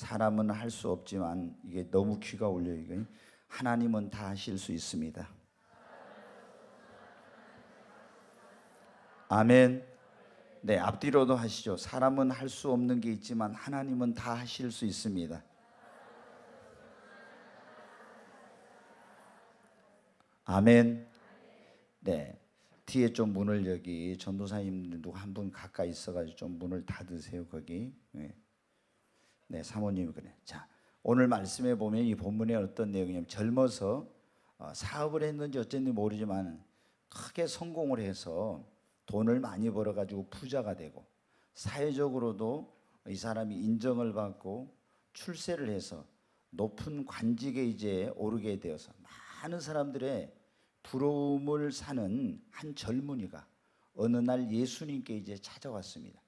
사람은 할 수 없지만 이게 너무 귀가 울려요. 이거. 하나님은 다 하실 수 있습니다. 아멘. 네, 앞뒤로도 하시죠. 사람은 할 수 없는 게 있지만 하나님은 다 하실 수 있습니다. 아멘. 네, 뒤에 좀 문을 여기 전도사님도 한 분 가까이 있어가지고 좀 문을 닫으세요. 거기. 네, 사모님이 그래. 자, 오늘 말씀에 보면 이 본문에 어떤 내용이냐면 젊어서 사업을 했는지 어쨌는지 모르지만 크게 성공을 해서 돈을 많이 벌어가지고 부자가 되고 사회적으로도 이 사람이 인정을 받고 출세를 해서 높은 관직에 이제 오르게 되어서 많은 사람들의 부러움을 사는 한 젊은이가 어느 날 예수님께 이제 찾아왔습니다.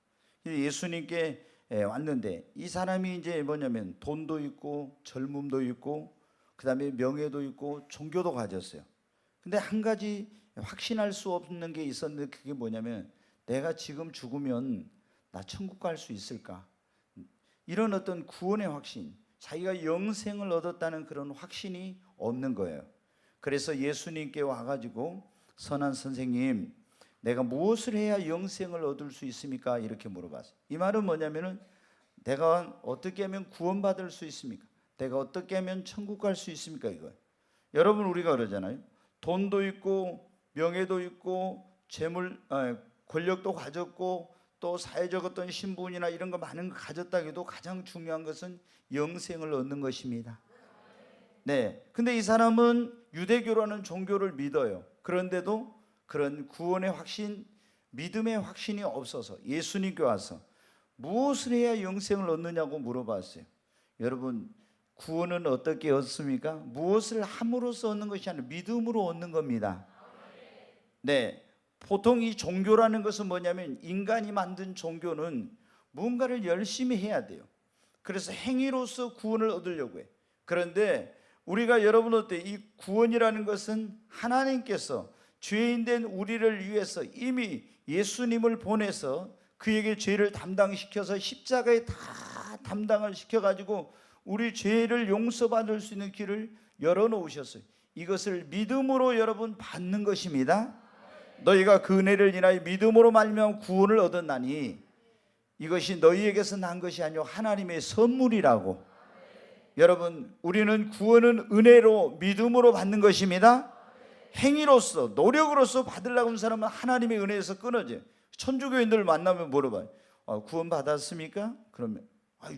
예수님께 왔는데 이 사람이 이제 뭐냐면 돈도 있고 젊음도 있고 그다음에 명예도 있고 종교도 가졌어요. 근데 한 가지 확신할 수 없는 게 있었는데 그게 뭐냐면 내가 지금 죽으면 나 천국 갈 수 있을까? 이런 어떤 구원의 확신, 자기가 영생을 얻었다는 그런 확신이 없는 거예요. 그래서 예수님께 와가지고 선한 선생님, 내가 무엇을 해야 영생을 얻을 수 있습니까? 이렇게 물어봤어요. 이 말은 뭐냐면은 내가 어떻게 하면 구원받을 수 있습니까? 내가 어떻게 하면 천국 갈 수 있습니까? 이거예요. 여러분, 우리가 그러잖아요. 돈도 있고 명예도 있고 권력도 가졌고 또 사회적 어떤 신분이나 이런 거 많은 거 가졌다 해도 가장 중요한 것은 영생을 얻는 것입니다. 네. 근데 이 사람은 유대교라는 종교를 믿어요. 그런데도 그런 구원의 확신, 믿음의 확신이 없어서 예수님께 와서 무엇을 해야 영생을 얻느냐고 물어봤어요. 여러분, 구원은 어떻게 얻습니까? 무엇을 함으로써 얻는 것이 아니라 믿음으로 얻는 겁니다. 네, 보통 이 종교라는 것은 뭐냐면 인간이 만든 종교는 뭔가를 열심히 해야 돼요. 그래서 행위로서 구원을 얻으려고 해. 그런데 우리가 여러분 어때? 이 구원이라는 것은 하나님께서 죄인된 우리를 위해서 이미 예수님을 보내서 그에게 죄를 담당시켜서 십자가에 다 담당을 시켜가지고 우리 죄를 용서받을 수 있는 길을 열어놓으셨어요. 이것을 믿음으로 여러분 받는 것입니다. 너희가 그 은혜를 인하여 믿음으로 말미암아 구원을 얻었나니 이것이 너희에게서 난 것이 아니요 하나님의 선물이라고. 여러분, 우리는 구원은 은혜로 믿음으로 받는 것입니다. 행위로서 노력으로서 받으려고 하는 사람은 하나님의 은혜에서 끊어져요. 천주교인들 만나면 물어봐요. 구원 받았습니까? 그러면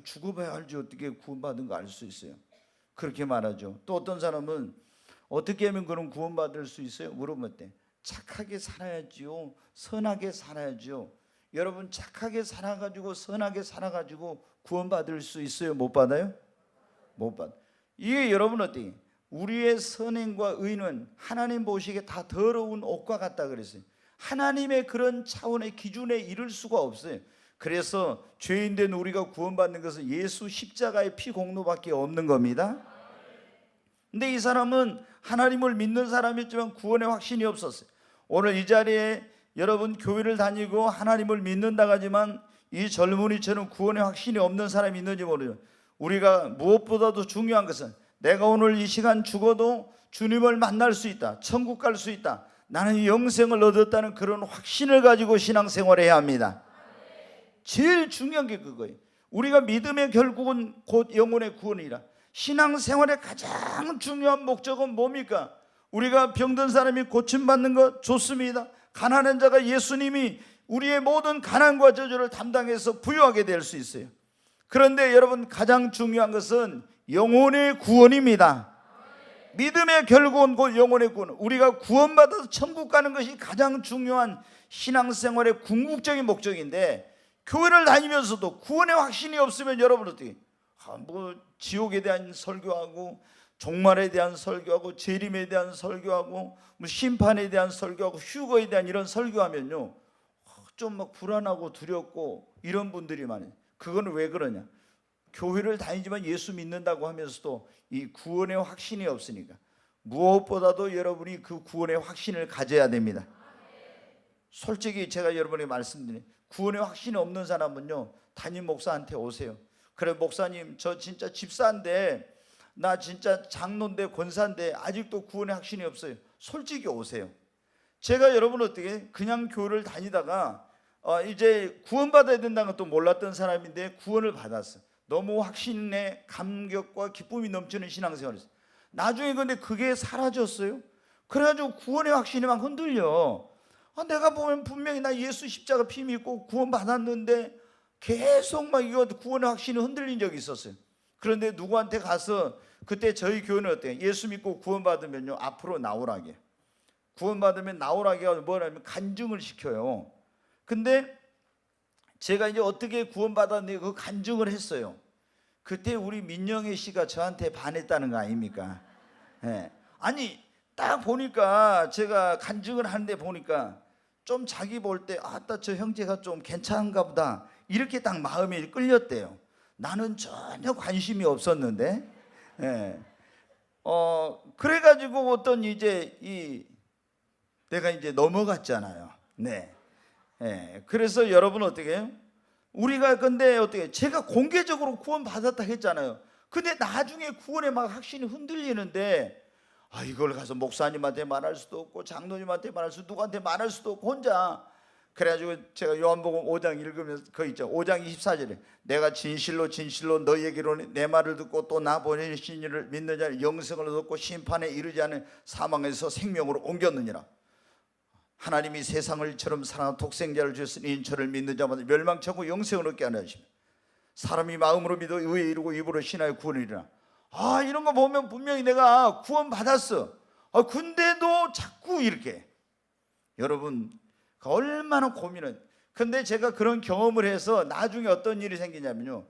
죽어봐야 알지 어떻게 구원받은 거 알 수 있어요. 그렇게 말하죠. 또 어떤 사람은 어떻게 하면 그런 구원받을 수 있어요? 물어볼 때 착하게 살아야지요, 선하게 살아야지요. 여러분, 착하게 살아가지고 선하게 살아가지고 구원받을 수 있어요? 못 받아요? 못 받아. 이게 여러분 어때요? 우리의 선행과 의는 하나님 보시기에 다 더러운 옷과 같다 그랬어요. 하나님의 그런 차원의 기준에 이를 수가 없어요. 그래서 죄인된 우리가 구원받는 것은 예수 십자가의 피 공로밖에 없는 겁니다. 근데 이 사람은 하나님을 믿는 사람이었지만 구원의 확신이 없었어요. 오늘 이 자리에 여러분 교회를 다니고 하나님을 믿는다고 하지만 이 젊은이처럼 구원의 확신이 없는 사람이 있는지 모르죠. 우리가 무엇보다도 중요한 것은 내가 오늘 이 시간 죽어도 주님을 만날 수 있다, 천국 갈 수 있다, 나는 영생을 얻었다는 그런 확신을 가지고 신앙생활을 해야 합니다. 제일 중요한 게 그거예요. 우리가 믿음의 결국은 곧 영혼의 구원이라. 신앙생활의 가장 중요한 목적은 뭡니까? 우리가 병든 사람이 고침받는 것 좋습니다. 가난한 자가 예수님이 우리의 모든 가난과 저주를 담당해서 부유하게 될 수 있어요. 그런데 여러분, 가장 중요한 것은 영혼의 구원입니다. 믿음의 결국은 곧 영혼의 구원. 우리가 구원받아서 천국 가는 것이 가장 중요한 신앙생활의 궁극적인 목적인데, 교회를 다니면서도 구원의 확신이 없으면 여러분 어떻게 지옥에 대한 설교하고 종말에 대한 설교하고 재림에 대한 설교하고 심판에 대한 설교하고 휴거에 대한 이런 설교하면요 좀 막 불안하고 두렵고 이런 분들이 많아요. 그건 왜 그러냐? 교회를 다니지만 예수 믿는다고 하면서도 이 구원의 확신이 없으니까. 무엇보다도 여러분이 그 구원의 확신을 가져야 됩니다. 솔직히 제가 여러분에게 말씀드린 구원의 확신이 없는 사람은요 담임 목사한테 오세요. 그래 목사님 저 진짜 집사인데 나 진짜 장로인데 권사인데 아직도 구원의 확신이 없어요. 솔직히 오세요. 제가 여러분 어떻게 그냥 교회를 다니다가 이제 구원받아야 된다는 것도 몰랐던 사람인데 구원을 받았어. 너무 확신의 감격과 기쁨이 넘치는 신앙생활을 했어요. 나중에 근데 그게 사라졌어요. 그래가지고 구원의 확신이 막 흔들려. 내가 보면 분명히 나 예수 십자가 피 믿고 구원 받았는데 계속 막 이거 구원의 확신이 흔들린 적이 있었어요. 그런데 누구한테 가서 그때 저희 교회는 어때요? 예수 믿고 구원 받으면요 앞으로 나오라게, 구원 받으면 나오라게 하고 뭐냐면 간증을 시켜요. 근데 제가 이제 어떻게 구원 받았는데 그 간증을 했어요. 그때 우리 민영애 씨가 저한테 반했다는 거 아닙니까? 네. 아니 딱 보니까 제가 간증을 하는데 보니까 좀 자기 볼 때 아따 저 형제가 좀 괜찮은가 보다 이렇게 딱 마음이 끌렸대요. 나는 전혀 관심이 없었는데 그래가지고 어떤 이제 내가 이제 넘어갔잖아요. 그래서 여러분 어떻게 해요? 우리가 근데 어떻게 제가 공개적으로 구원 받았다 했잖아요. 근데 나중에 구원의 막 확신이 흔들리는데 이걸 가서 목사님한테 말할 수도 없고 장로님한테 말할 수도 누구한테 말할 수도 없고 혼자. 그래가지고 제가 요한복음 5장 읽으면서 그 있죠. 5장 24절에 내가 진실로 너희에게로 내 말을 듣고 또 나 보내신 이를 믿는 자는 영생을 얻고 심판에 이르지 않은 사망에서 생명으로 옮겼느니라. 하나님이 세상을 이처럼 사랑하는 독생자를 주셨으니 저를 믿는 자마다 멸망치 않고 영생을 얻게 하려 하시며 사람이 마음으로 믿어 의에 이르고 입으로 신하여 구원을 이루나. 이런 거 보면 분명히 내가 구원 받았어. 근데도 자꾸 이렇게 여러분 얼마나 고민은. 근데 제가 그런 경험을 해서 나중에 어떤 일이 생기냐면요,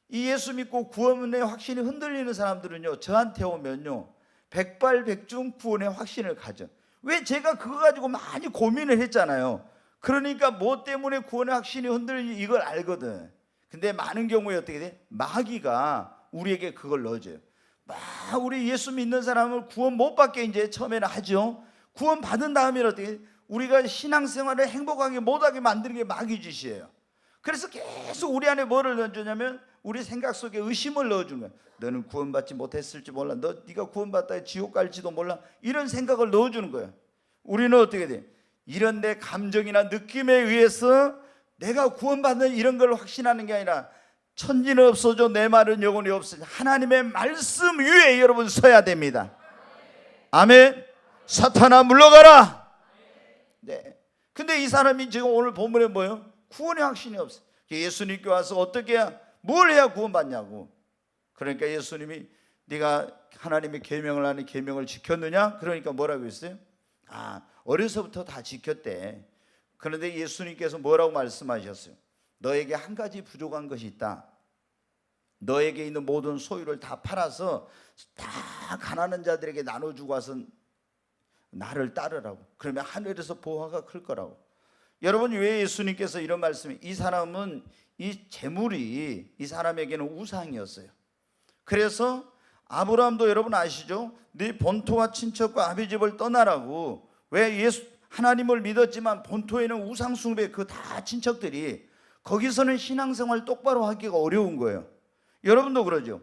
이 예수 믿고 구원의 확신이 흔들리는 사람들은요 저한테 오면요 백발백중 구원의 확신을 가져. 왜? 제가 그거 가지고 많이 고민을 했잖아요. 그러니까 뭐 때문에 구원의 확신이 흔들리는지 이걸 알거든. 근데 많은 경우에 어떻게 돼? 마귀가 우리에게 그걸 넣어줘요. 우리 예수 믿는 사람을 구원 못 받게 이제 처음에는 하죠. 구원 받은 다음에 어떻게 우리가 신앙생활을 행복하게 못하게 만드는 게 마귀 짓이에요. 그래서 계속 우리 안에 뭐를 넣어주냐면 우리 생각 속에 의심을 넣어주는 거예요. 너는 구원받지 못했을지 몰라. 네가 구원받다가 지옥 갈지도 몰라. 이런 생각을 넣어주는 거예요. 우리는 어떻게 돼? 이런 내 감정이나 느낌에 의해서 내가 구원받는 이런 걸 확신하는 게 아니라 천지는 없어져 내 말은 영원히 없어져 하나님의 말씀 위에 여러분 서야 됩니다. 아멘. 사탄아 물러가라. 근데 이 사람이 지금 오늘 본문에 뭐예요? 구원의 확신이 없어. 예수님께 와서 어떻게 해야 뭘 해야 구원받냐고. 그러니까 예수님이 네가 하나님의 계명을 하는 계명을 지켰느냐? 그러니까 뭐라고 했어요? 어려서부터 다 지켰대. 그런데 예수님께서 뭐라고 말씀하셨어요? 너에게 한 가지 부족한 것이 있다. 너에게 있는 모든 소유를 다 팔아서 다 가난한 자들에게 나눠주고 와서 나를 따르라고. 그러면 하늘에서 보화가 클 거라고. 여러분 왜 예수님께서 이런 말씀이, 이 사람은 이 재물이 이 사람에게는 우상이었어요. 그래서 아브라함도 여러분 아시죠? 네 본토와 친척과 아비 집을 떠나라고. 왜? 하나님을 믿었지만 본토에는 우상 숭배 그 다 친척들이 거기서는 신앙생활 똑바로 하기가 어려운 거예요. 여러분도 그러죠.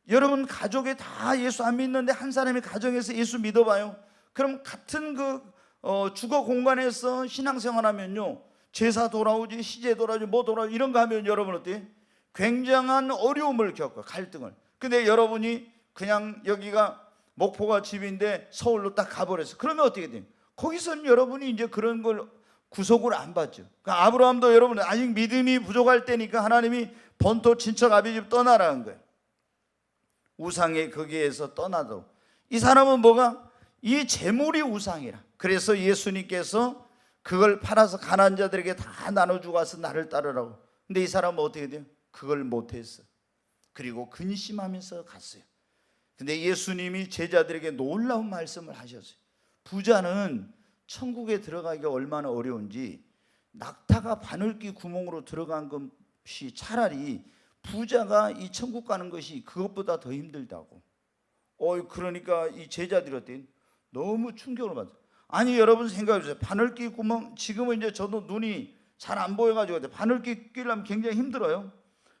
여러분 가족에 다 예수 안 믿는데 한 사람이 가정에서 예수 믿어봐요. 그럼 같은 주거 공간에서 신앙생활하면요 제사 돌아오지 시제 돌아오지 뭐 돌아오지 이런 거 하면 여러분 어때요? 굉장한 어려움을 겪어요. 갈등을. 근데 여러분이 그냥 여기가 목포가 집인데 서울로 딱 가버렸어. 그러면 어떻게 돼요? 거기서는 여러분이 이제 그런 걸 구속을 안 받죠. 그러니까 아브라함도 여러분 아직 믿음이 부족할 때니까 하나님이 본토 친척 아비집 떠나라는 거예요. 우상의 거기에서 떠나도록. 이 사람은 뭐가? 이 재물이 우상이라. 그래서 예수님께서 그걸 팔아서 가난한 자들에게 다 나눠주고 와서 나를 따르라고. 근데 이 사람은 어떻게 돼요? 그걸 못했어. 그리고 근심하면서 갔어요. 근데 예수님이 제자들에게 놀라운 말씀을 하셨어요. 부자는 천국에 들어가기가 얼마나 어려운지 낙타가 바늘귀 구멍으로 들어간 것이 차라리 부자가 이 천국 가는 것이 그것보다 더 힘들다고. 그러니까 이 제자들이 어때요? 너무 충격을 받아요. 아니 여러분 생각해 보세요. 바늘귀 구멍, 지금은 이제 저도 눈이 잘 안 보여가지고 바늘귀 끼려면 굉장히 힘들어요.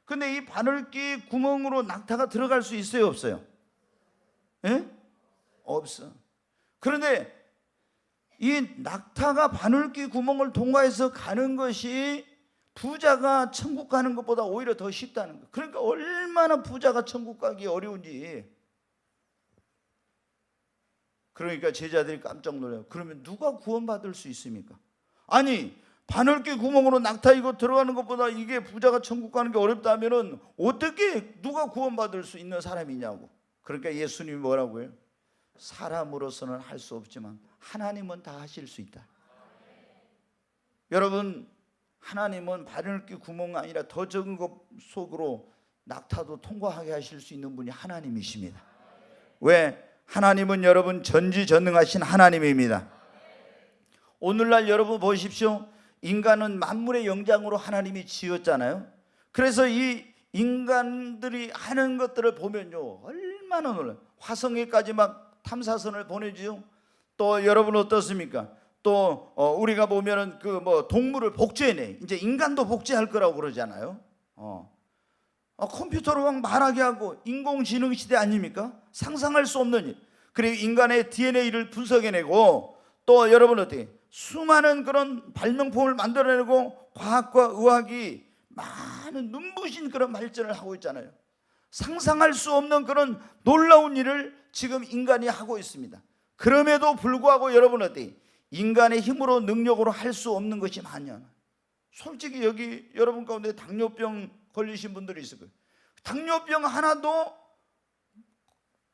근데 이 바늘귀 구멍으로 낙타가 들어갈 수 있어요, 없어요? 예? 없어. 그런데 이 낙타가 바늘귀 구멍을 통과해서 가는 것이 부자가 천국 가는 것보다 오히려 더 쉽다는 거. 그러니까 얼마나 부자가 천국 가기 어려운지. 그러니까 제자들이 깜짝 놀라요. 그러면 누가 구원받을 수 있습니까? 아니, 바늘귀 구멍으로 낙타 이거 들어가는 것보다 이게 부자가 천국 가는 게 어렵다면은 어떻게 누가 구원받을 수 있는 사람이냐고. 그러니까 예수님이 뭐라고 해요? 사람으로서는 할 수 없지만 하나님은 다 하실 수 있다. 여러분, 하나님은 바늘귀 구멍이 아니라 더 적은 것 속으로 낙타도 통과하게 하실 수 있는 분이 하나님이십니다. 왜? 하나님은 여러분 전지전능하신 하나님입니다. 오늘날 여러분 보십시오. 인간은 만물의 영장으로 하나님이 지었잖아요. 그래서 이 인간들이 하는 것들을 보면요, 얼마나 놀라요. 화성에까지 막 탐사선을 보내지요. 또 여러분 어떻습니까? 또 우리가 보면은 그 뭐 동물을 복제해내. 이제 인간도 복제할 거라고 그러잖아요. 컴퓨터로 막 말하게 하고 인공지능 시대 아닙니까? 상상할 수 없는 일. 그리고 인간의 DNA를 분석해내고 또 여러분 어떻게 수많은 그런 발명품을 만들어내고 과학과 의학이 많은 눈부신 그런 발전을 하고 있잖아요. 상상할 수 없는 그런 놀라운 일을 지금 인간이 하고 있습니다. 그럼에도 불구하고 여러분 어때요? 인간의 힘으로 능력으로 할 수 없는 것이 많냐. 솔직히 여기 여러분 가운데 당뇨병 걸리신 분들이 있을 거예요. 당뇨병 하나도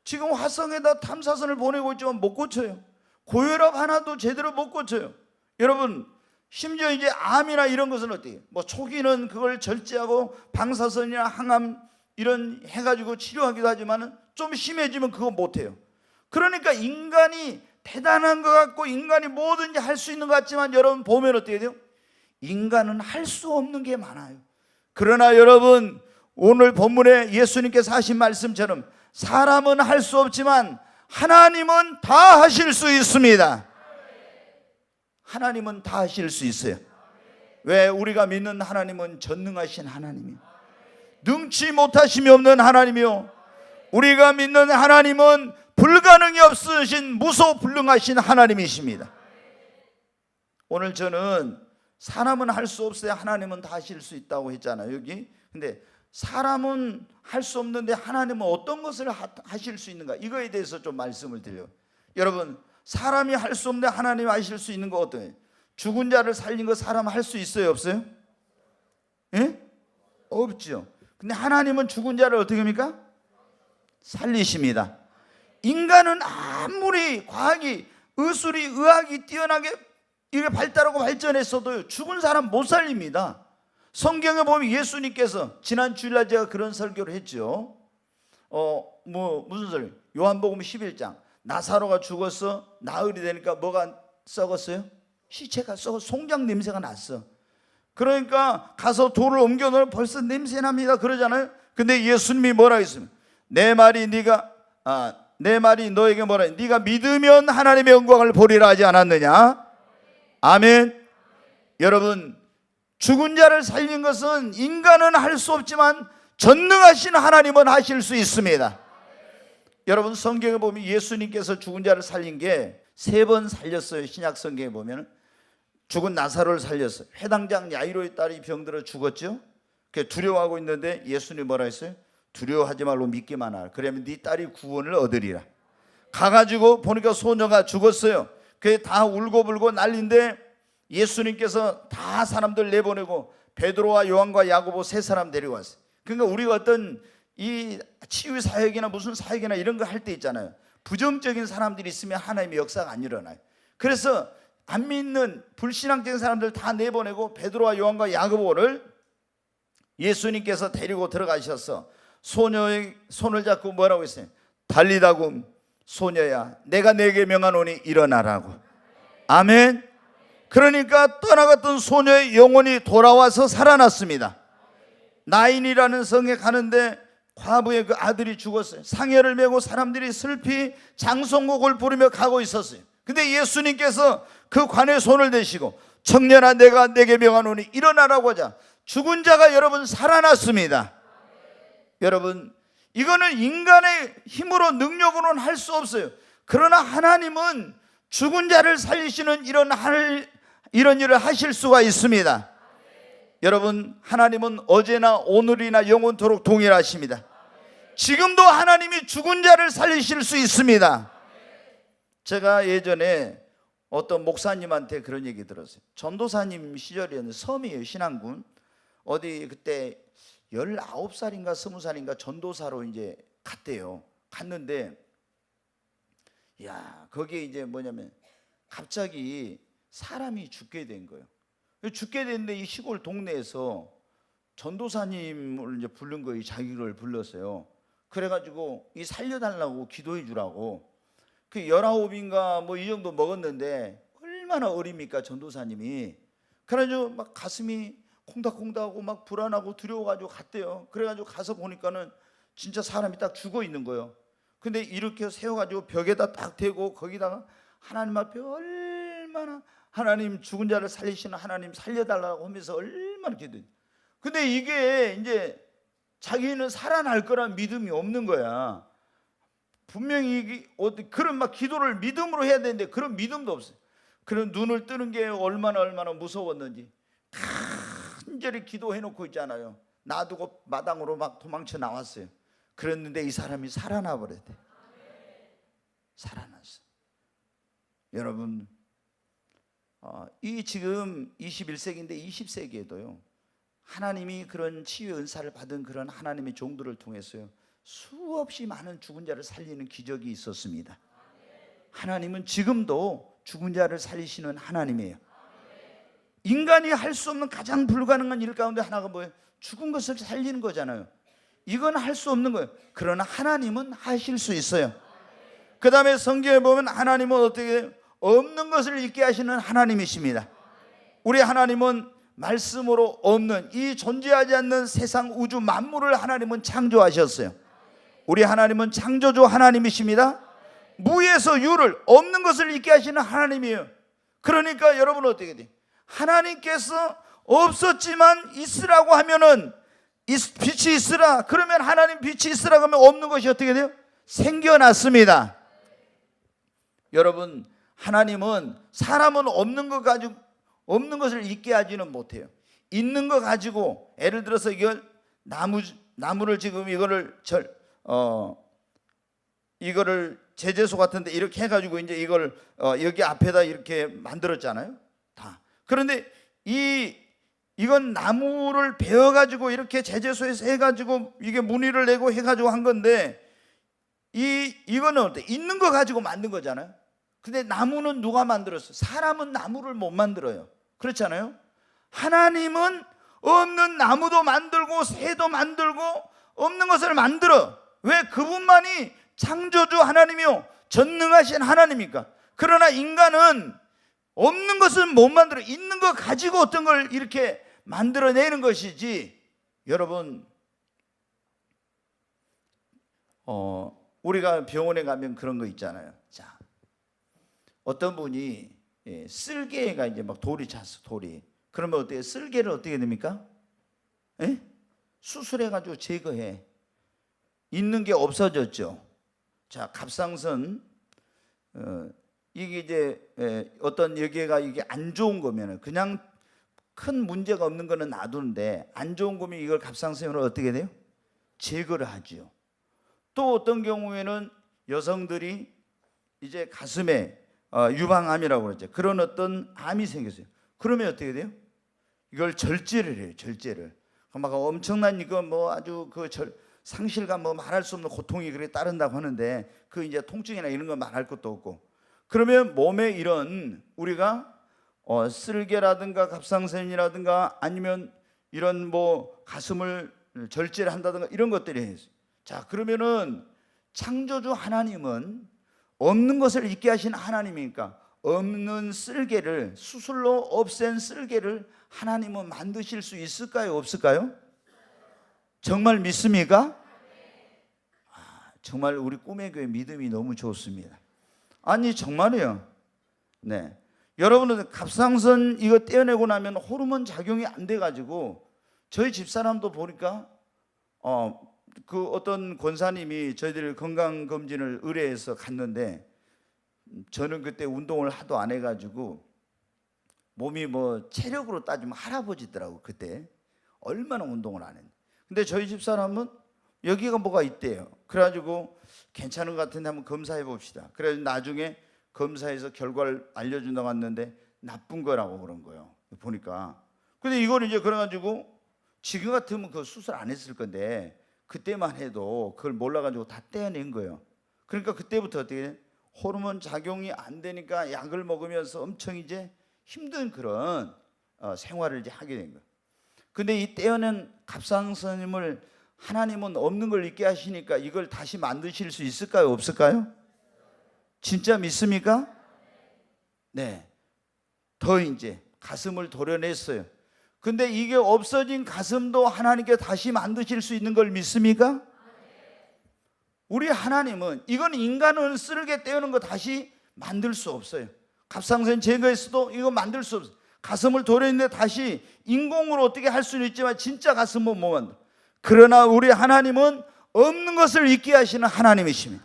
지금 화성에다 탐사선을 보내고 있지만 못 고쳐요. 고혈압 하나도 제대로 못 고쳐요. 여러분, 심지어 이제 암이나 이런 것은 어때요? 뭐 초기는 그걸 절제하고 방사선이나 항암 이런 해가지고 치료하기도 하지만 좀 심해지면 그거 못해요. 그러니까 인간이 대단한 것 같고 인간이 뭐든지 할 수 있는 것 같지만 여러분 보면 어떻게 돼요? 인간은 할 수 없는 게 많아요. 그러나 여러분, 오늘 본문에 예수님께서 하신 말씀처럼 사람은 할 수 없지만 하나님은 다 하실 수 있습니다. 하나님은 다 하실 수 있어요. 왜? 우리가 믿는 하나님은 전능하신 하나님이요, 능치 못하심이 없는 하나님이요, 우리가 믿는 하나님은 불가능이 없으신 무소불능하신 하나님이십니다. 오늘 저는 사람은 할 수 없어요, 하나님은 다 하실 수 있다고 했잖아요, 여기. 근데 사람은 할 수 없는데 하나님은 어떤 것을 하실 수 있는가, 이거에 대해서 좀 말씀을 드려요. 여러분, 사람이 할 수 없는데 하나님이 하실 수 있는 거 어때요? 죽은 자를 살린 거 사람 할 수 있어요, 없어요? 예? 없죠. 근데 하나님은 죽은 자를 어떻게 합니까? 살리십니다. 인간은 아무리 과학이, 의술이, 의학이 뛰어나게 이게 발달하고 발전했어도 죽은 사람 못 살립니다. 성경에 보면 예수님께서 지난 주일날 제가 그런 설교를 했죠. 무슨 설교? 요한복음 11장. 나사로가 죽어서 나흘이 되니까 뭐가 썩었어요? 시체가 썩어 송장 냄새가 났어. 그러니까 가서 돌을 옮겨 놓으면 벌써 냄새 납니다 그러잖아요. 근데 예수님이 뭐라 했습니까? 내 말이 너에게 뭐라 했냐? 네가 믿으면 하나님의 영광을 보리라 하지 않았느냐? 아멘. 여러분, 죽은 자를 살린 것은 인간은 할 수 없지만 전능하신 하나님은 하실 수 있습니다. 여러분, 성경에 보면 예수님께서 죽은 자를 살린 게 3번 살렸어요. 신약 성경에 보면 죽은 나사로를 살렸어요. 회당장 야이로의 딸이 병들어 죽었죠. 두려워하고 있는데 예수님이 뭐라 했어요? 두려워하지 말고 믿기만 하라. 그러면 네 딸이 구원을 얻으리라. 가가지고 보니까 소녀가 죽었어요. 그게 다 울고불고 난리인데 예수님께서 다 사람들 내보내고 베드로와 요한과 야고보 3사람 데리고 왔어요. 그러니까 우리가 어떤 이 치유 사역이나 무슨 사역이나 이런 거 할 때 있잖아요. 부정적인 사람들이 있으면 하나님의 역사가 안 일어나요. 그래서 안 믿는 불신앙적인 사람들 다 내보내고 베드로와 요한과 야고보를 예수님께서 데리고 들어가셔서 소녀의 손을 잡고 뭐라고 했어요? 달리다굼, 소녀야 내가 내게 명하노니 일어나라고. 아멘. 그러니까 떠나갔던 소녀의 영혼이 돌아와서 살아났습니다. 나인이라는 성에 가는데 과부의 그 아들이 죽었어요. 상여를 메고 사람들이 슬피 장송곡을 부르며 가고 있었어요. 근데 예수님께서 그 관에 손을 대시고 청년아 내가 내게 명하노니 일어나라고 하자 죽은 자가 여러분 살아났습니다. 여러분, 이거는 인간의 힘으로 능력으로는 할 수 없어요. 그러나 하나님은 죽은 자를 살리시는 이런 일을 하실 수가 있습니다. 여러분, 하나님은 어제나 오늘이나 영원토록 동일하십니다. 지금도 하나님이 죽은 자를 살리실 수 있습니다. 제가 예전에 어떤 목사님한테 그런 얘기 들었어요. 전도사님 시절이었는데, 섬이에요, 신안군. 어디 그때 19살인가 20살인가 전도사로 이제 갔대요. 갔는데, 야, 거기에 이제 뭐냐면 갑자기 사람이 죽게 된 거예요. 죽게 됐는데 이 시골 동네에서 전도사님을 이제 부른 거예요. 자기를 불렀어요. 그래가지고 이 살려달라고 기도해 주라고. 그 19인가 뭐 이 정도 먹었는데 얼마나 어립니까, 전도사님이. 그래가지고 막 가슴이 콩닥콩닥하고 막 불안하고 두려워가지고 갔대요. 그래가지고 가서 보니까는 진짜 사람이 딱 죽어 있는 거예요. 근데 이렇게 세워가지고 벽에다 딱 대고 거기다가 하나님 앞에 얼마나, 하나님 죽은 자를 살리시는 하나님 살려달라고 하면서 얼마나 기도해. 근데 이게 이제 자기는 살아날 거란 믿음이 없는 거야. 분명히 그런 막 기도를 믿음으로 해야 되는데 그런 믿음도 없어요. 그런 눈을 뜨는 게 얼마나 무서웠는지 간절히 기도해놓고 있잖아요. 놔두고 마당으로 막 도망쳐 나왔어요. 그랬는데 이 사람이 살아나 버렸대. 살아났어. 여러분, 이 지금 21세기인데 20세기에도요 하나님이 그런 치유의 은사를 받은 그런 하나님의 종들을 통해서요 수없이 많은 죽은 자를 살리는 기적이 있었습니다. 하나님은 지금도 죽은 자를 살리시는 하나님이에요. 인간이 할 수 없는 가장 불가능한 일 가운데 하나가 뭐예요? 죽은 것을 살리는 거잖아요. 이건 할 수 없는 거예요. 그러나 하나님은 하실 수 있어요. 그 다음에 성경에 보면 하나님은 어떻게 없는 것을 있게 하시는 하나님이십니다. 우리 하나님은 말씀으로 없는 이 존재하지 않는 세상 우주 만물을 하나님은 창조하셨어요. 우리 하나님은 창조주 하나님이십니다. 무에서 유를, 없는 것을 있게 하시는 하나님이에요. 그러니까 여러분 어떻게 돼요? 하나님께서 없었지만 있으라고 하면은 빛이 있으라 그러면, 하나님 빛이 있으라 그러면 없는 것이 어떻게 돼요? 생겨났습니다. 여러분, 하나님은 사람은 없는 것 가지고 없는 것을 있게 하지는 못해요. 있는 거 가지고, 예를 들어서 이걸 나무를 지금 이거를 제재소 같은데 이렇게 해가지고 이제 이걸 여기 앞에다 이렇게 만들었잖아요. 다. 그런데 이건 나무를 베어가지고 이렇게 제재소에서 해가지고 이게 무늬를 내고 해가지고 한 건데, 이거는 어때? 있는 거 가지고 만든 거잖아요. 근데 나무는 누가 만들었어요? 사람은 나무를 못 만들어요. 그렇잖아요. 하나님은 없는 나무도 만들고 새도 만들고 없는 것을 만들어. 왜? 그분만이 창조주 하나님이요 전능하신 하나님입니까? 그러나 인간은 없는 것은 못 만들어. 있는 거 가지고 어떤 걸 이렇게 만들어내는 것이지. 여러분, 우리가 병원에 가면 그런 거 있잖아요. 자, 어떤 분이 쓸개가 이제 막 돌이 찼어, 돌이. 그러면 어떻게, 쓸개를 어떻게 됩니까? 수술해가지고 제거해. 있는 게 없어졌죠. 자, 갑상선, 이게 이제 어떤 여기가 이게 안 좋은 거면은 그냥 큰 문제가 없는 거는 놔두는데, 안 좋은 거면 이걸 갑상선으로 어떻게 돼요? 제거를 하죠. 또 어떤 경우에는 여성들이 이제 가슴에 유방암이라고 그러죠. 그런 어떤 암이 생겼어요. 그러면 어떻게 돼요? 이걸 절제를 해요. 절제를. 막 엄청난 이거 뭐 아주 그 상실감 뭐 말할 수 없는 고통이 그래 따른다고 하는데, 그 이제 통증이나 이런 거 말할 것도 없고. 그러면 몸에 이런 우리가 쓸개라든가 갑상선이라든가 아니면 이런 뭐 가슴을 절제를 한다든가 이런 것들이 해요. 자, 그러면은 창조주 하나님은 없는 것을 있게 하신 하나님이니까 없는 쓸개를, 수술로 없앤 쓸개를 하나님은 만드실 수 있을까요? 없을까요? 정말 믿습니까? 정말 우리 꿈의 교회 믿음이 너무 좋습니다. 아니 정말이에요. 네, 여러분은 갑상선 이거 떼어내고 나면 호르몬 작용이 안 돼가지고, 저희 집사람도 보니까 그 어떤 권사님이 저희들 건강검진을 의뢰해서 갔는데 저는 그때 운동을 하도 안 해가지고 몸이 뭐 체력으로 따지면 할아버지더라고. 그때 얼마나 운동을 안 했는데. 근데 저희 집사람은 여기가 뭐가 있대요. 그래가지고 괜찮은 것 같은데 한번 검사해 봅시다. 그래서 나중에 검사해서 결과를 알려준다고 왔는데 나쁜 거라고 그런 거예요. 보니까. 근데 이걸 이제 그래가지고 지금 같으면 그 수술 안 했을 건데 그때만 해도 그걸 몰라가지고 다 떼어낸 거예요. 그러니까 그때부터 어떻게 호르몬 작용이 안 되니까 약을 먹으면서 엄청 이제 힘든 그런 생활을 이제 하게 된 거예요. 근데 이 떼어낸 갑상선임을 하나님은 없는 걸 있게 하시니까 이걸 다시 만드실 수 있을까요? 없을까요? 진짜 믿습니까? 네. 더 이제 가슴을 도려냈어요. 근데 이게 없어진 가슴도 하나님께 다시 만드실 수 있는 걸 믿습니까? 우리 하나님은 이건 인간은 쓸게 떼우는 거 다시 만들 수 없어요. 갑상선 제거했어도 이거 만들 수 없어요. 가슴을 도려냈는데 다시 인공으로 어떻게 할 수는 있지만 진짜 가슴은 못 만들어요. 그러나 우리 하나님은 없는 것을 있게 하시는 하나님이십니다.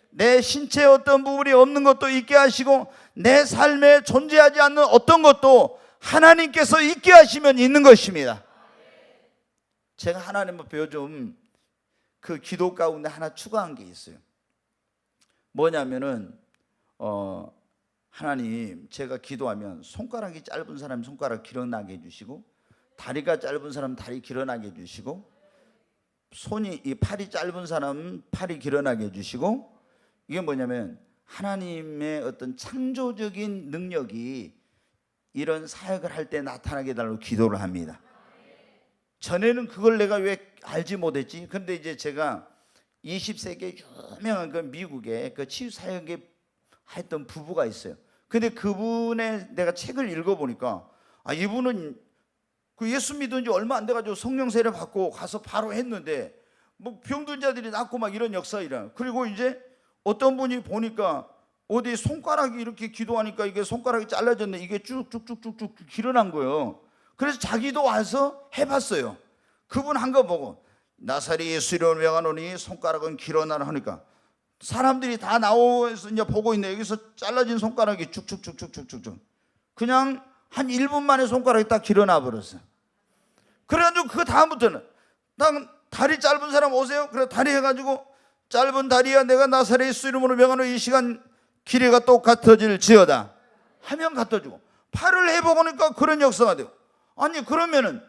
내 신체의 어떤 부분이 없는 것도 있게 하시고 내 삶에 존재하지 않는 어떤 것도 하나님께서 있게 하시면 있는 것입니다. 제가 하나님 앞에 요즘 그 기도 가운데 하나 추가한 게 있어요. 뭐냐면은 하나님, 제가 기도하면 손가락이 짧은 사람 손가락 길어나게 해주시고, 다리가 짧은 사람 다리 길어나게 해주시고, 이 팔이 짧은 사람 팔이 길어나게 해주시고, 이게 뭐냐면 하나님의 어떤 창조적인 능력이 이런 사역을 할 때 나타나게 해달라고 기도를 합니다. 전에는 그걸 내가 왜 알지 못했지? 근데 이제 제가 20세기에 유명한 그 미국의 그 치유 사역에 했던 부부가 있어요. 근데 그분의 내가 책을 읽어보니까 이분은 그 예수 믿은 지 얼마 안 돼가지고 성령 세례 받고 가서 바로 했는데 뭐 병든 자들이 낫고 막 이런 역사 이라. 그리고 이제 어떤 분이 보니까 어디 손가락이 이렇게 기도하니까 이게 손가락이 잘라졌네. 이게 쭉쭉쭉쭉쭉 길어난 거예요. 그래서 자기도 와서 해봤어요. 그분 한 거 보고 나사렛 예수 이름으로 명하노니 손가락은 길어나라 하니까 사람들이 다 나오면서 이제 보고 있네. 여기서 잘라진 손가락이 쭉쭉쭉쭉쭉쭉 그냥 한 1분 만에 손가락이 딱 길어나 버렸어요. 그래가지고 그 다음부터는 딱 다리 짧은 사람 오세요. 그래 다리 해가지고 짧은 다리야 내가 나사렛 예수 이름으로 명하노니 이 시간 길이가 똑같아질지어다 하면 갖다주고, 팔을 해보니까 그런 역사가 되고. 아니 그러면은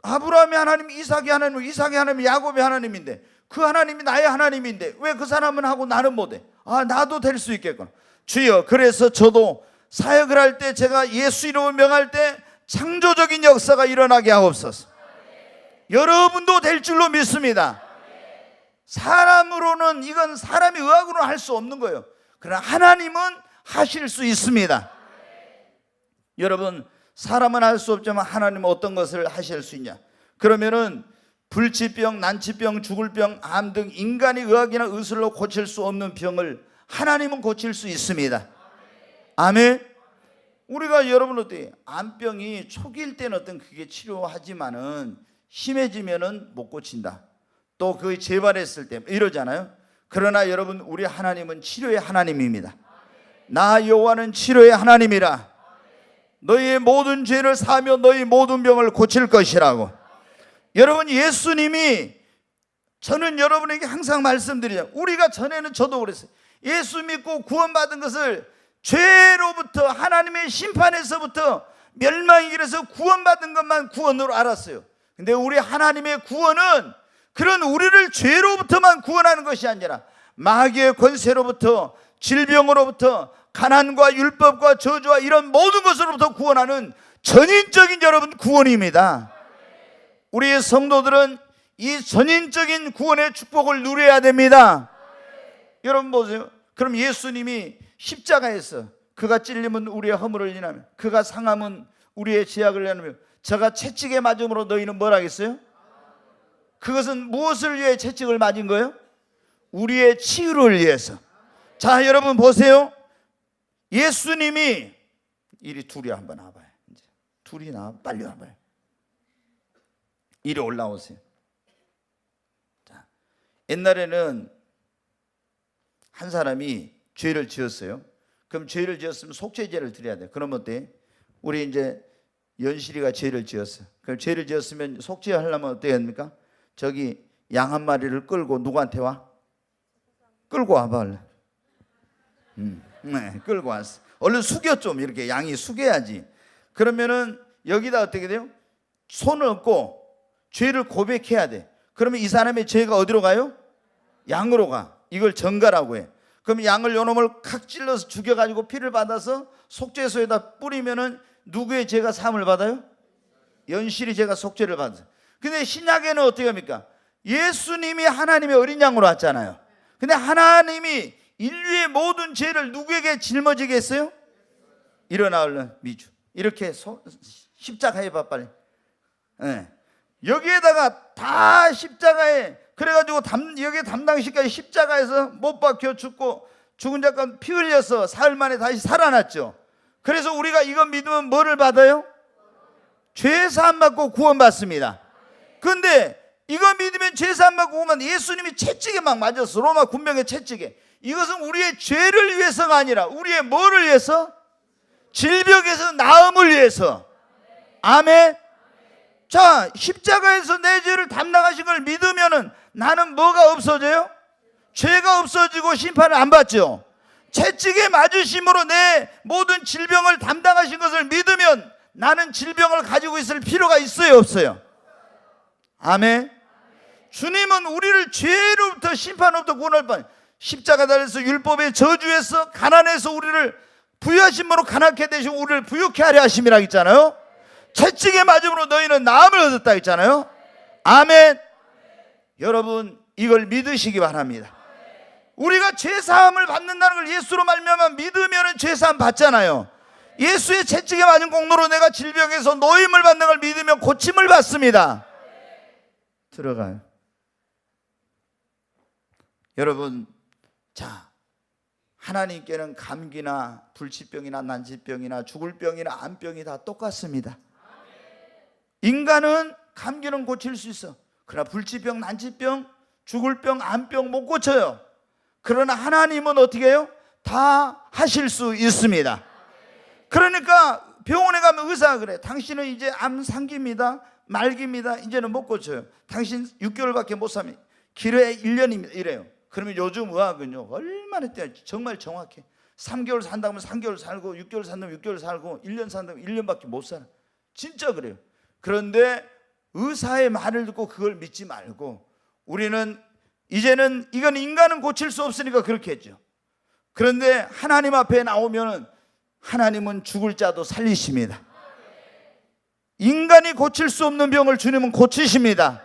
아브라함의 하나님, 이삭의 하나님, 야곱의 하나님인데 그 하나님이 나의 하나님인데 왜 그 사람은 하고 나는 못해? 나도 될 수 있겠구나. 주여, 그래서 저도 사역을 할 때 제가 예수 이름을 명할 때 창조적인 역사가 일어나게 하옵소서. 여러분도 될 줄로 믿습니다. 사람으로는, 이건 사람이 의학으로는 할 수 없는 거예요. 그러나 하나님은 하실 수 있습니다. 여러분, 사람은 할 수 없지만 하나님은 어떤 것을 하실 수 있냐? 그러면은 불치병, 난치병, 죽을 병, 암 등 인간이 의학이나 의술로 고칠 수 없는 병을 하나님은 고칠 수 있습니다. 아멘. 우리가 여러분 어때요? 암병이 초기일 때는 어떤 그게 치료하지만은 심해지면은 못 고친다. 또 그게 재발했을 때 이러잖아요. 그러나 여러분, 우리 하나님은 치료의 하나님입니다. 나 여호와는 치료의 하나님이라. 너희의 모든 죄를 사하며 너희 모든 병을 고칠 것이라고. 여러분, 예수님이, 저는 여러분에게 항상 말씀드리죠. 우리가 전에는 저도 그랬어요. 예수 믿고 구원받은 것을 죄로부터, 하나님의 심판에서부터, 멸망의 길에서 구원받은 것만 구원으로 알았어요. 근데 우리 하나님의 구원은 그런 우리를 죄로부터만 구원하는 것이 아니라 마귀의 권세로부터, 질병으로부터, 가난과 율법과 저주와 이런 모든 것으로부터 구원하는 전인적인 여러분 구원입니다. 우리의 성도들은 이 전인적인 구원의 축복을 누려야 됩니다. 여러분 보세요. 그럼 예수님이 십자가에서 그가 찔림은 우리의 허물을 인하며 그가 상함은 우리의 죄악을 인하며 저가 채찍에 맞음으로 너희는 뭘 하겠어요? 그것은 무엇을 위해 채찍을 맞은 거예요? 우리의 치유를 위해서. 자, 여러분 보세요. 예수님이 이리 둘이 한번 와봐요. 이제 둘이 나와, 빨리 와봐요. 이리 올라오세요. 옛날에는 한 사람이 죄를 지었어요. 그럼 죄를 지었으면 속죄제를 드려야 돼. 그럼 어때? 우리 이제 연실이가 죄를 지었어. 그럼 죄를 지었으면 속죄하려면 어떻게 합니까? 저기 양 한 마리를 끌고 누구한테 와? 끌고 와봐. 네, 끌고 왔어. 얼른 숙여 좀 이렇게 양이 숙여야지. 그러면은 여기다 어떻게 돼요? 손을 얹고 죄를 고백해야 돼. 그러면 이 사람의 죄가 어디로 가요? 양으로 가. 이걸 전가라고 해. 그럼 양을 요놈을 칵 찔러서 죽여가지고 피를 받아서 속죄소에다 뿌리면은 누구의 죄가 사함을 받아요? 연실이 죄가 속죄를 받아요. 근데 신약에는 어떻게 합니까? 예수님이 하나님의 어린 양으로 왔잖아요. 근데 하나님이 인류의 모든 죄를 누구에게 짊어지게 했어요? 일어나 얼른 미주. 이렇게 십자가 해봐 빨리. 네. 여기에다가 다 십자가에 그래가지고 여기에 담당시까지 십자가에서 못 박혀 죽고 죽은 자가 피 흘려서 사흘 만에 다시 살아났죠. 그래서 우리가 이거 믿으면 뭐를 받아요? 죄 사함 받고 구원 받습니다. 그런데 이거 믿으면 죄 사함 받고 구원 받는 예수님이 채찍에 막 맞았어. 로마 군병의 채찍에. 이것은 우리의 죄를 위해서가 아니라 우리의 뭐를 위해서? 질병에서 나음을 위해서. 아멘. 자, 십자가에서 내 죄를 담당하신 걸 믿으면은 나는 뭐가 없어져요? 죄가 없어지고 심판을 안 받죠. 채찍에 맞으심으로 내 모든 질병을 담당하신 것을 믿으면 나는 질병을 가지고 있을 필요가 있어요, 없어요? 아멘. 주님은 우리를 죄로부터 심판으로부터 구원할 뻔 십자가 달려서 율법의 저주에서 가난해서 우리를 부유하심으로 가난케 되시고 우리를 부유케 하려 하심이라 했잖아요. 채찍에 맞음으로 너희는 나음을 얻었다 했잖아요. 아멘. 여러분 이걸 믿으시기 바랍니다. 우리가 죄사함을 받는다는 걸 예수로 말미암아 믿으면 죄사함 받잖아요. 예수의 채찍에 맞은 공로로 내가 질병에서 노임을 받는 걸 믿으면 고침을 받습니다. 들어가요. 여러분, 자, 하나님께는 감기나 불치병이나 난치병이나 죽을 병이나 암병이 다 똑같습니다. 인간은 감기는 고칠 수 있어. 그러나 불치병, 난치병, 죽을 병, 암병 못 고쳐요. 그러나 하나님은 어떻게 해요? 다 하실 수 있습니다. 그러니까 병원에 가면 의사가 그래. 당신은 이제 암 3기입니다. 말기입니다. 이제는 못 고쳐요. 당신 6개월밖에 못 삽니다. 길어야 1년입니다. 이래요. 그러면 요즘 의학은요 얼마나 정말 정확해. 3개월 산다면 3개월 살고 6개월 산다면 6개월 살고 1년 산다면 1년밖에 못 살아. 진짜 그래요. 그런데 의사의 말을 듣고 그걸 믿지 말고 우리는 이제는 이건 인간은 고칠 수 없으니까 그렇게 했죠. 그런데 하나님 앞에 나오면은 하나님은 죽을 자도 살리십니다. 인간이 고칠 수 없는 병을 주님은 고치십니다.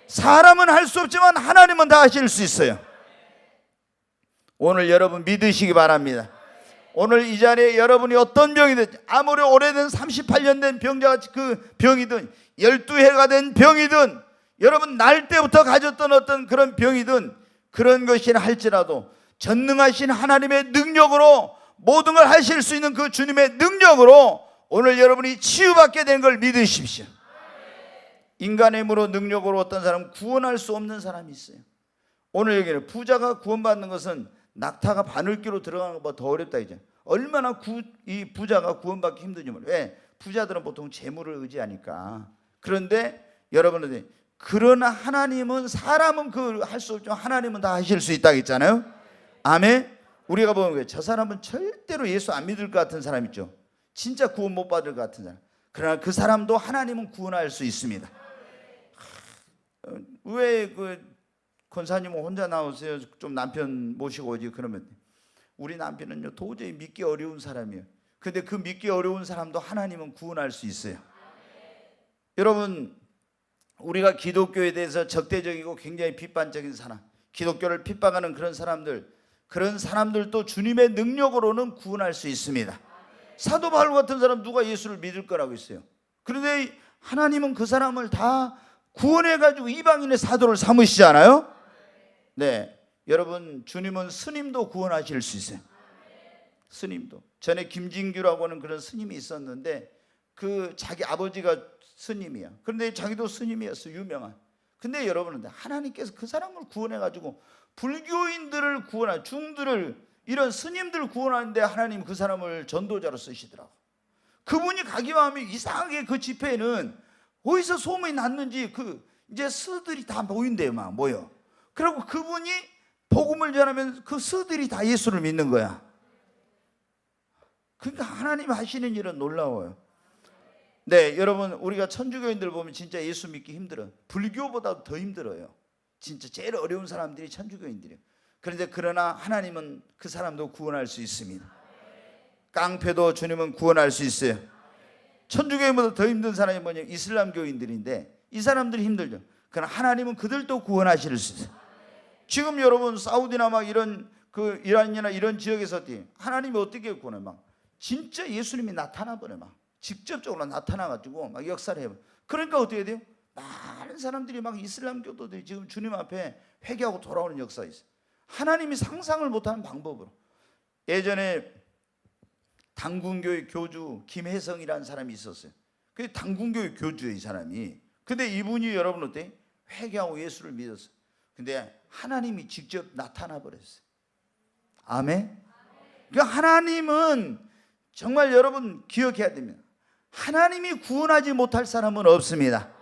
사람은 할 수 없지만 하나님은 다 하실 수 있어요. 오늘 여러분 믿으시기 바랍니다. 오늘 이 자리에 여러분이 어떤 병이든 아무리 오래된 38년 된 병자같이 그 병이든 12해가 된 병이든 여러분 날 때부터 가졌던 어떤 그런 병이든 그런 것이라 할지라도 전능하신 하나님의 능력으로 모든 걸 하실 수 있는 그 주님의 능력으로 오늘 여러분이 치유받게 된 걸 믿으십시오. 인간의 힘으로 능력으로 어떤 사람은 구원할 수 없는 사람이 있어요. 오늘 여기는 부자가 구원받는 것은 낙타가 바늘귀로 들어가는 것보다 더 어렵다 이제. 얼마나 이 부자가 구원받기 힘든지 몰라요. 왜? 부자들은 보통 재물을 의지하니까. 그런데 여러분들 그러나 하나님은 사람은 그 할 수 없지만 하나님은 다 하실 수 있다고 했잖아요. 아멘. 우리가 보면 거예요. 저 사람은 절대로 예수 안 믿을 것 같은 사람 있죠. 진짜 구원 못 받을 것 같은 사람. 그러나 그 사람도 하나님은 구원할 수 있습니다. 왜 그 권사님은 혼자 나오세요? 좀 남편 모시고 오지. 그러면 우리 남편은요 도저히 믿기 어려운 사람이에요. 근데 그 믿기 어려운 사람도 하나님은 구원할 수 있어요. 여러분 우리가 기독교에 대해서 적대적이고 굉장히 비판적인 사람, 기독교를 핍박하는 그런 사람들도 주님의 능력으로는 구원할 수 있습니다. 사도 바울 같은 사람 누가 예수를 믿을 거라고 했어요. 그런데 하나님은 그 사람을 다 구원해가지고 이방인의 사도를 삼으시잖아요. 네, 여러분 주님은 스님도 구원하실 수 있어요. 스님도. 전에 김진규라고 하는 그런 스님이 있었는데 그 자기 아버지가 스님이야. 그런데 자기도 스님이었어. 유명한. 근데 여러분은 하나님께서 그 사람을 구원해가지고 불교인들을 구원한 중들을 이런 스님들 구원하는데 하나님 그 사람을 전도자로 쓰시더라고. 그분이 가기만 하면 이상하게 그 집회에는 어디서 소문이 났는지 이제 스들이 다 모인대요. 막 모여. 그리고 그분이 복음을 전하면 그 스들이 다 예수를 믿는 거야. 그러니까 하나님 하시는 일은 놀라워요. 네, 여러분, 우리가 천주교인들 보면 진짜 예수 믿기 힘들어. 불교보다 더 힘들어요. 진짜 제일 어려운 사람들이 천주교인들이에요. 그런데 그러나 하나님은 그 사람도 구원할 수 있습니다. 깡패도 주님은 구원할 수 있어요. 천주교인보다 더 힘든 사람이 뭐냐면 이슬람교인들인데 이 사람들이 힘들죠. 그러나 하나님은 그들도 구원하실 수 있어요. 지금 여러분 사우디나 막 이런 이란이나 이런 지역에서 하나님이 어떻게 구원해? 막 진짜 예수님이 나타나 버려. 막 직접적으로 나타나가지고 막 역사를 해요. 그러니까 어떻게 돼요? 많은 사람들이 막 이슬람교도들이 지금 주님 앞에 회개하고 돌아오는 역사가 있어요. 하나님이 상상을 못하는 방법으로. 예전에 당군교회 교주 김혜성이라는 사람이 있었어요. 그 당군교회 교주예요, 이 사람이. 근데 이분이 여러분 어때? 회개하고 예수를 믿었어요. 근데 하나님이 직접 나타나 버렸어요. 아멘. 그러니까 하나님은 정말 여러분 기억해야 됩니다. 하나님이 구원하지 못할 사람은 없습니다.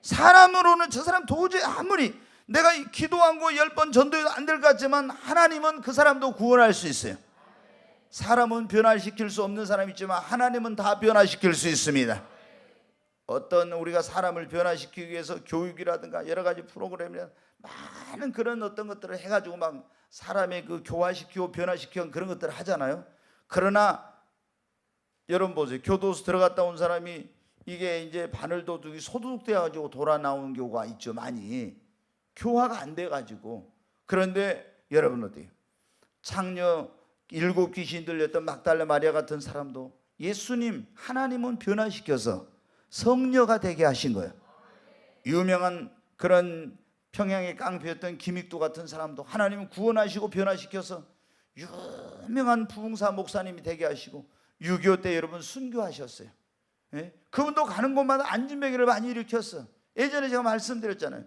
사람으로는 저 사람 도저히 아무리 내가 기도한 거 10번 전도해도 안 될 것 같지만 하나님은 그 사람도 구원할 수 있어요. 사람은 변화시킬 수 없는 사람이 있지만 하나님은 다 변화시킬 수 있습니다. 어떤 우리가 사람을 변화시키기 위해서 교육이라든가 여러 가지 프로그램이나 많은 그런 어떤 것들을 해가지고 막 사람의 교화시키고 변화시키고 그런 것들을 하잖아요. 그러나 여러분 보세요. 교도소 들어갔다 온 사람이 이게 이제 바늘도둑이 소독돼가지고 돌아 나오는 경우가 있죠. 많이 교화가 안 돼가지고. 그런데 여러분 어때요? 창녀 7 귀신 들렸던 막달라 마리아 같은 사람도 예수님 하나님은 변화시켜서 성녀가 되게 하신 거예요. 유명한 그런 평양의 깡패였던 김익두 같은 사람도 하나님은 구원하시고 변화시켜서 유명한 부흥사 목사님이 되게 하시고 6.25 때 여러분 순교하셨어요. 예? 그분도 가는 곳마다 안진뱅이를 많이 일으켰어. 예전에 제가 말씀드렸잖아요.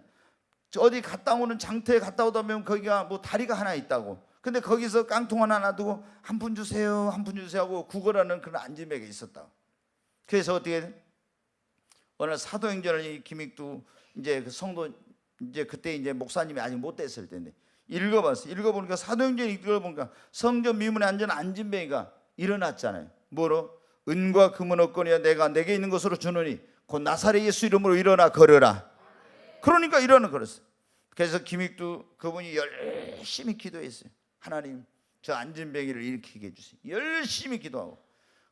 어디 갔다 오는 장터에 갔다 오다 보면 거기가 뭐 다리가 하나 있다고. 근데 거기서 깡통 하나 두고 한 푼 주세요, 한 푼 주세요 하고 구걸하는 그런 안진뱅이 있었다. 그래서 어떻게 어느 사도행전을 김익두 이제 그 성도 이제 그때 이제 목사님이 아직 못 됐을 텐데 읽어봤어요. 읽어보니까 사도행전 읽어보니까 성전 미문에 앉은 안진뱅이가 일어났잖아요. 뭐로? 은과 금은 없거니와 내가 내게 있는 것으로 주노니 곧 나사렛 예수 이름으로 일어나 걸으라. 그러니까 일어나 걸었어요. 그래서 김익두 그분이 열심히 기도했어요. 하나님 저 안진뱅이를 일으키게 해주세요. 열심히 기도하고.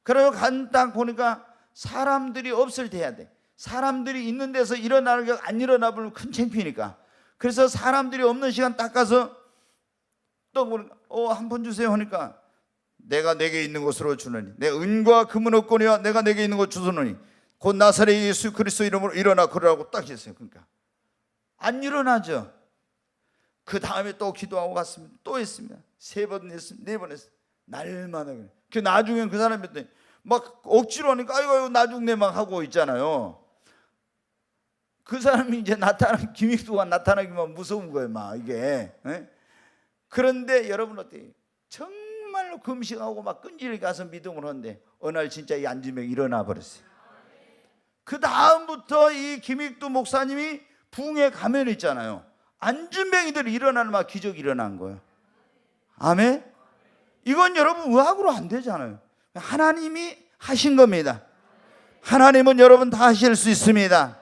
그리고 딱 보니까 사람들이 없을 때 해야 돼. 사람들이 있는 데서 일어나는 게 안 일어나 보면 큰 창피니까. 그래서 사람들이 없는 시간 딱 가서 또 보니까 한 푼 주세요 하니까 내가 내게 있는 것으로 주노니 내 은과 금은 없거니와 내가 내게 있는 것 주노니 곧 나사렛 예수 그리스도 이름으로 일어나 걸으라고 딱 했어요. 그러니까 안 일어나죠. 그 다음에 또 기도하고 갔습니다. 또 했습니다. 3번 했습니다. 4번 했습니다. 날마다 그래요. 그 나중엔 그 사람이 막 억지로 하니까 아이고 나중에 막 하고 있잖아요. 그 사람이 이제 김익두가 나타나기만 무서운 거예요. 막 이게. 에? 그런데 여러분 어때요? 정말로 금식하고 막 끈질기게 가서 믿음을 하는데 어느 날 진짜 이 안진뱅이 일어나 버렸어요. 그 다음부터 이 김익두 목사님이 부흥회 가면 있잖아요. 안진뱅이들이 일어나는 막 기적이 일어난 거예요. 아멘? 이건 여러분 의학으로 안 되잖아요. 하나님이 하신 겁니다. 하나님은 여러분 다 하실 수 있습니다.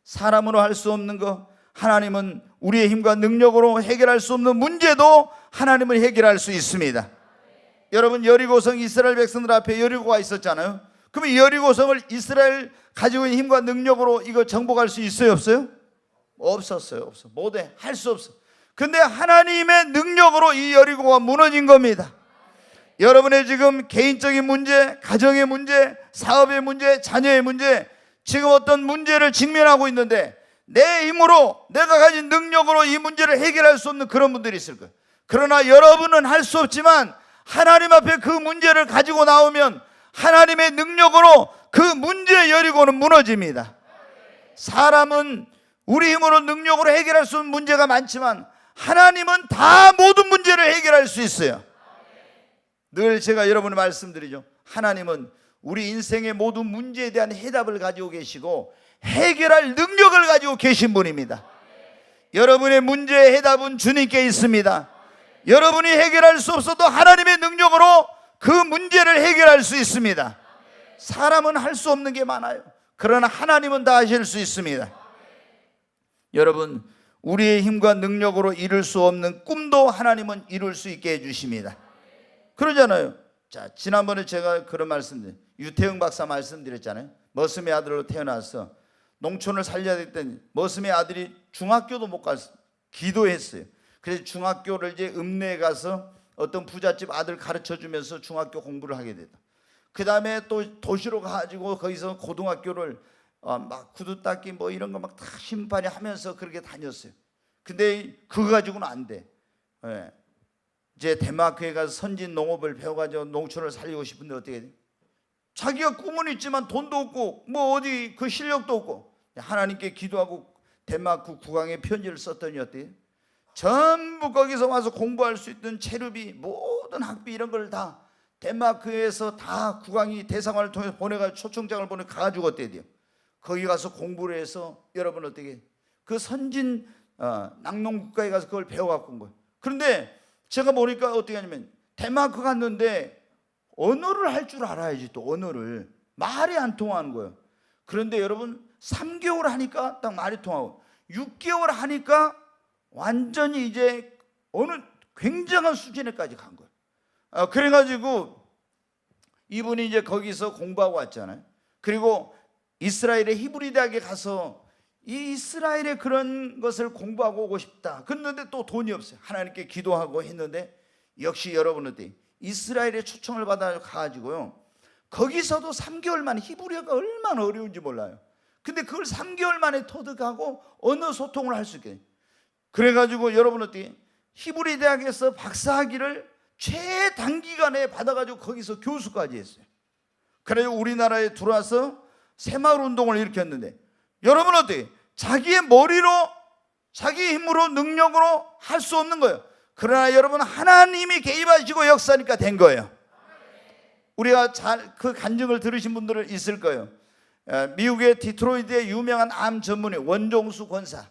사람으로 할 수 없는 거, 하나님은 우리의 힘과 능력으로 해결할 수 없는 문제도 하나님은 해결할 수 있습니다. 여러분 여리고성 이스라엘 백성들 앞에 여리고가 있었잖아요. 그러면 여리고성을 이스라엘 가지고 있는 힘과 능력으로 이거 정복할 수 있어요, 없어요? 없었어요. 없어. 못해. 할 수 없어. 근데 하나님의 능력으로 이 여리고가 무너진 겁니다. 여러분의 지금 개인적인 문제, 가정의 문제, 사업의 문제, 자녀의 문제, 지금 어떤 문제를 직면하고 있는데 내 힘으로 내가 가진 능력으로 이 문제를 해결할 수 없는 그런 분들이 있을 거예요. 그러나 여러분은 할 수 없지만 하나님 앞에 그 문제를 가지고 나오면 하나님의 능력으로 그 문제의 여리고는 무너집니다. 사람은 우리 힘으로 능력으로 해결할 수 없는 문제가 많지만 하나님은 다 모든 문제를 해결할 수 있어요. 늘 제가 여러분에 말씀드리죠. 하나님은 우리 인생의 모든 문제에 대한 해답을 가지고 계시고 해결할 능력을 가지고 계신 분입니다. 여러분의 문제의 해답은 주님께 있습니다. 여러분이 해결할 수 없어도 하나님의 능력으로 그 문제를 해결할 수 있습니다. 사람은 할 수 없는 게 많아요. 그러나 하나님은 다 하실 수 있습니다. 여러분, 우리의 힘과 능력으로 이룰 수 없는 꿈도 하나님은 이룰 수 있게 해주십니다. 그러잖아요. 자, 지난번에 제가 그런 말씀드렸어요. 유태영 박사 말씀드렸잖아요. 머슴의 아들로 태어나서 농촌을 살려야 됐더니 머슴의 아들이 중학교도 못 갔어요. 기도했어요. 그래서 중학교를 이제 읍내에 가서 어떤 부잣집 아들 가르쳐주면서 중학교 공부를 하게 됐다. 그 다음에 또 도시로 가가지고 거기서 고등학교를 막 구두 닦기 뭐 이런 거 막 다 심판이 하면서 그렇게 다녔어요. 근데 그거 가지고는 안 돼. 예. 이제 덴마크에 가서 선진 농업을 배워가지고 농촌을 살리고 싶은데 어떻게 돼? 자기가 꿈은 있지만 돈도 없고 뭐 어디 그 실력도 없고 하나님께 기도하고 덴마크 국왕에 편지를 썼더니 어때요? 전부 거기서 와서 공부할 수 있는 체류비 모든 학비 이런 걸 다 덴마크에서 다 국왕이 대사관을 통해서 보내가지고 초청장을 보내 가가지고 어때요? 거기 가서 공부를 해서 여러분 어떻게 그 선진 낙농국가에 가서 그걸 배워갖고 온 거예요. 그런데 제가 보니까 어떻게 하냐면 덴마크 갔는데 언어를 할 줄 알아야지. 또 언어를 말이 안 통하는 거예요. 그런데 여러분 3개월 하니까 딱 말이 통하고 6개월 하니까 완전히 이제 어느 굉장한 수준에까지 간 거예요. 그래가지고 이분이 이제 거기서 공부하고 왔잖아요. 그리고 이스라엘의 히브리 대학에 가서 이 이스라엘의 그런 것을 공부하고 오고 싶다. 그런데 또 돈이 없어요. 하나님께 기도하고 했는데 역시 여러분들 이스라엘의 초청을 받아 가지고요. 거기서도 3개월 만에 히브리어가 얼마나 어려운지 몰라요. 근데 그걸 3개월 만에 터득하고 언어 소통을 할 수 있게. 그래가지고 여러분 어떻게 히브리 대학에서 박사학위를 최단기간에 받아가지고 거기서 교수까지 했어요. 그래서 우리나라에 들어와서 새마을 운동을 일으켰는데 여러분 어떻게 자기의 머리로 자기 힘으로 능력으로 할 수 없는 거예요. 그러나 여러분 하나님이 개입하시고 역사니까 된 거예요. 우리가 잘 그 간증을 들으신 분들은 있을 거예요. 미국의 디트로이트의 유명한 암 전문의 원종수 권사,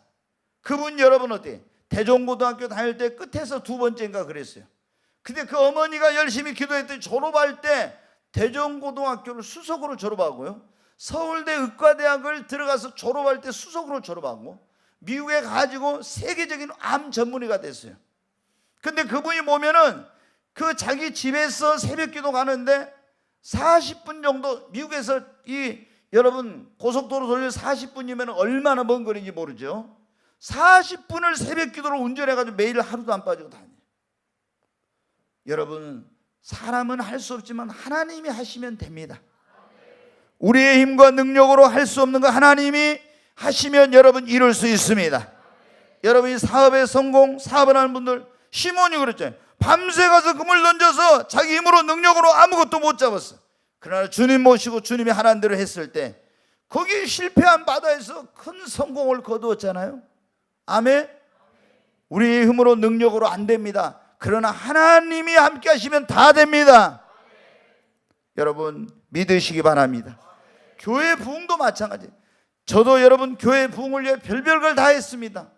그분 여러분 어때요? 대종고등학교 다닐 때 끝에서 2번째인가 그랬어요. 근데 그 어머니가 열심히 기도했더니 졸업할 때 대종고등학교를 수석으로 졸업하고요, 서울대 의과대학을 들어가서 졸업할 때 수석으로 졸업하고 미국에 가지고 세계적인 암 전문의가 됐어요. 근데 그분이 보면은 그 자기 집에서 새벽기도 가는데 40분 정도, 미국에서 이 여러분 고속도로 돌려 40분이면 얼마나 먼 거리인지 모르죠. 40분을 새벽기도로 운전해가지고 매일 하루도 안 빠지고 다녀요. 여러분 사람은 할 수 없지만 하나님이 하시면 됩니다. 우리의 힘과 능력으로 할 수 없는 거 하나님이 하시면 여러분 이룰 수 있습니다. 여러분이 사업에 성공, 사업을 하는 분들, 시몬이 그랬잖아요. 밤새 가서 금을 던져서 자기 힘으로 능력으로 아무것도 못 잡았어. 그러나 주님 모시고 주님이 하라는 대로 했을 때 거기 실패한 바다에서 큰 성공을 거두었잖아요. 아멘. 우리의 힘으로 능력으로 안 됩니다. 그러나 하나님이 함께 하시면 다 됩니다. 여러분 믿으시기 바랍니다. 교회 부흥도 마찬가지. 저도 여러분 교회 부흥을 위해 별별 걸 다 했습니다.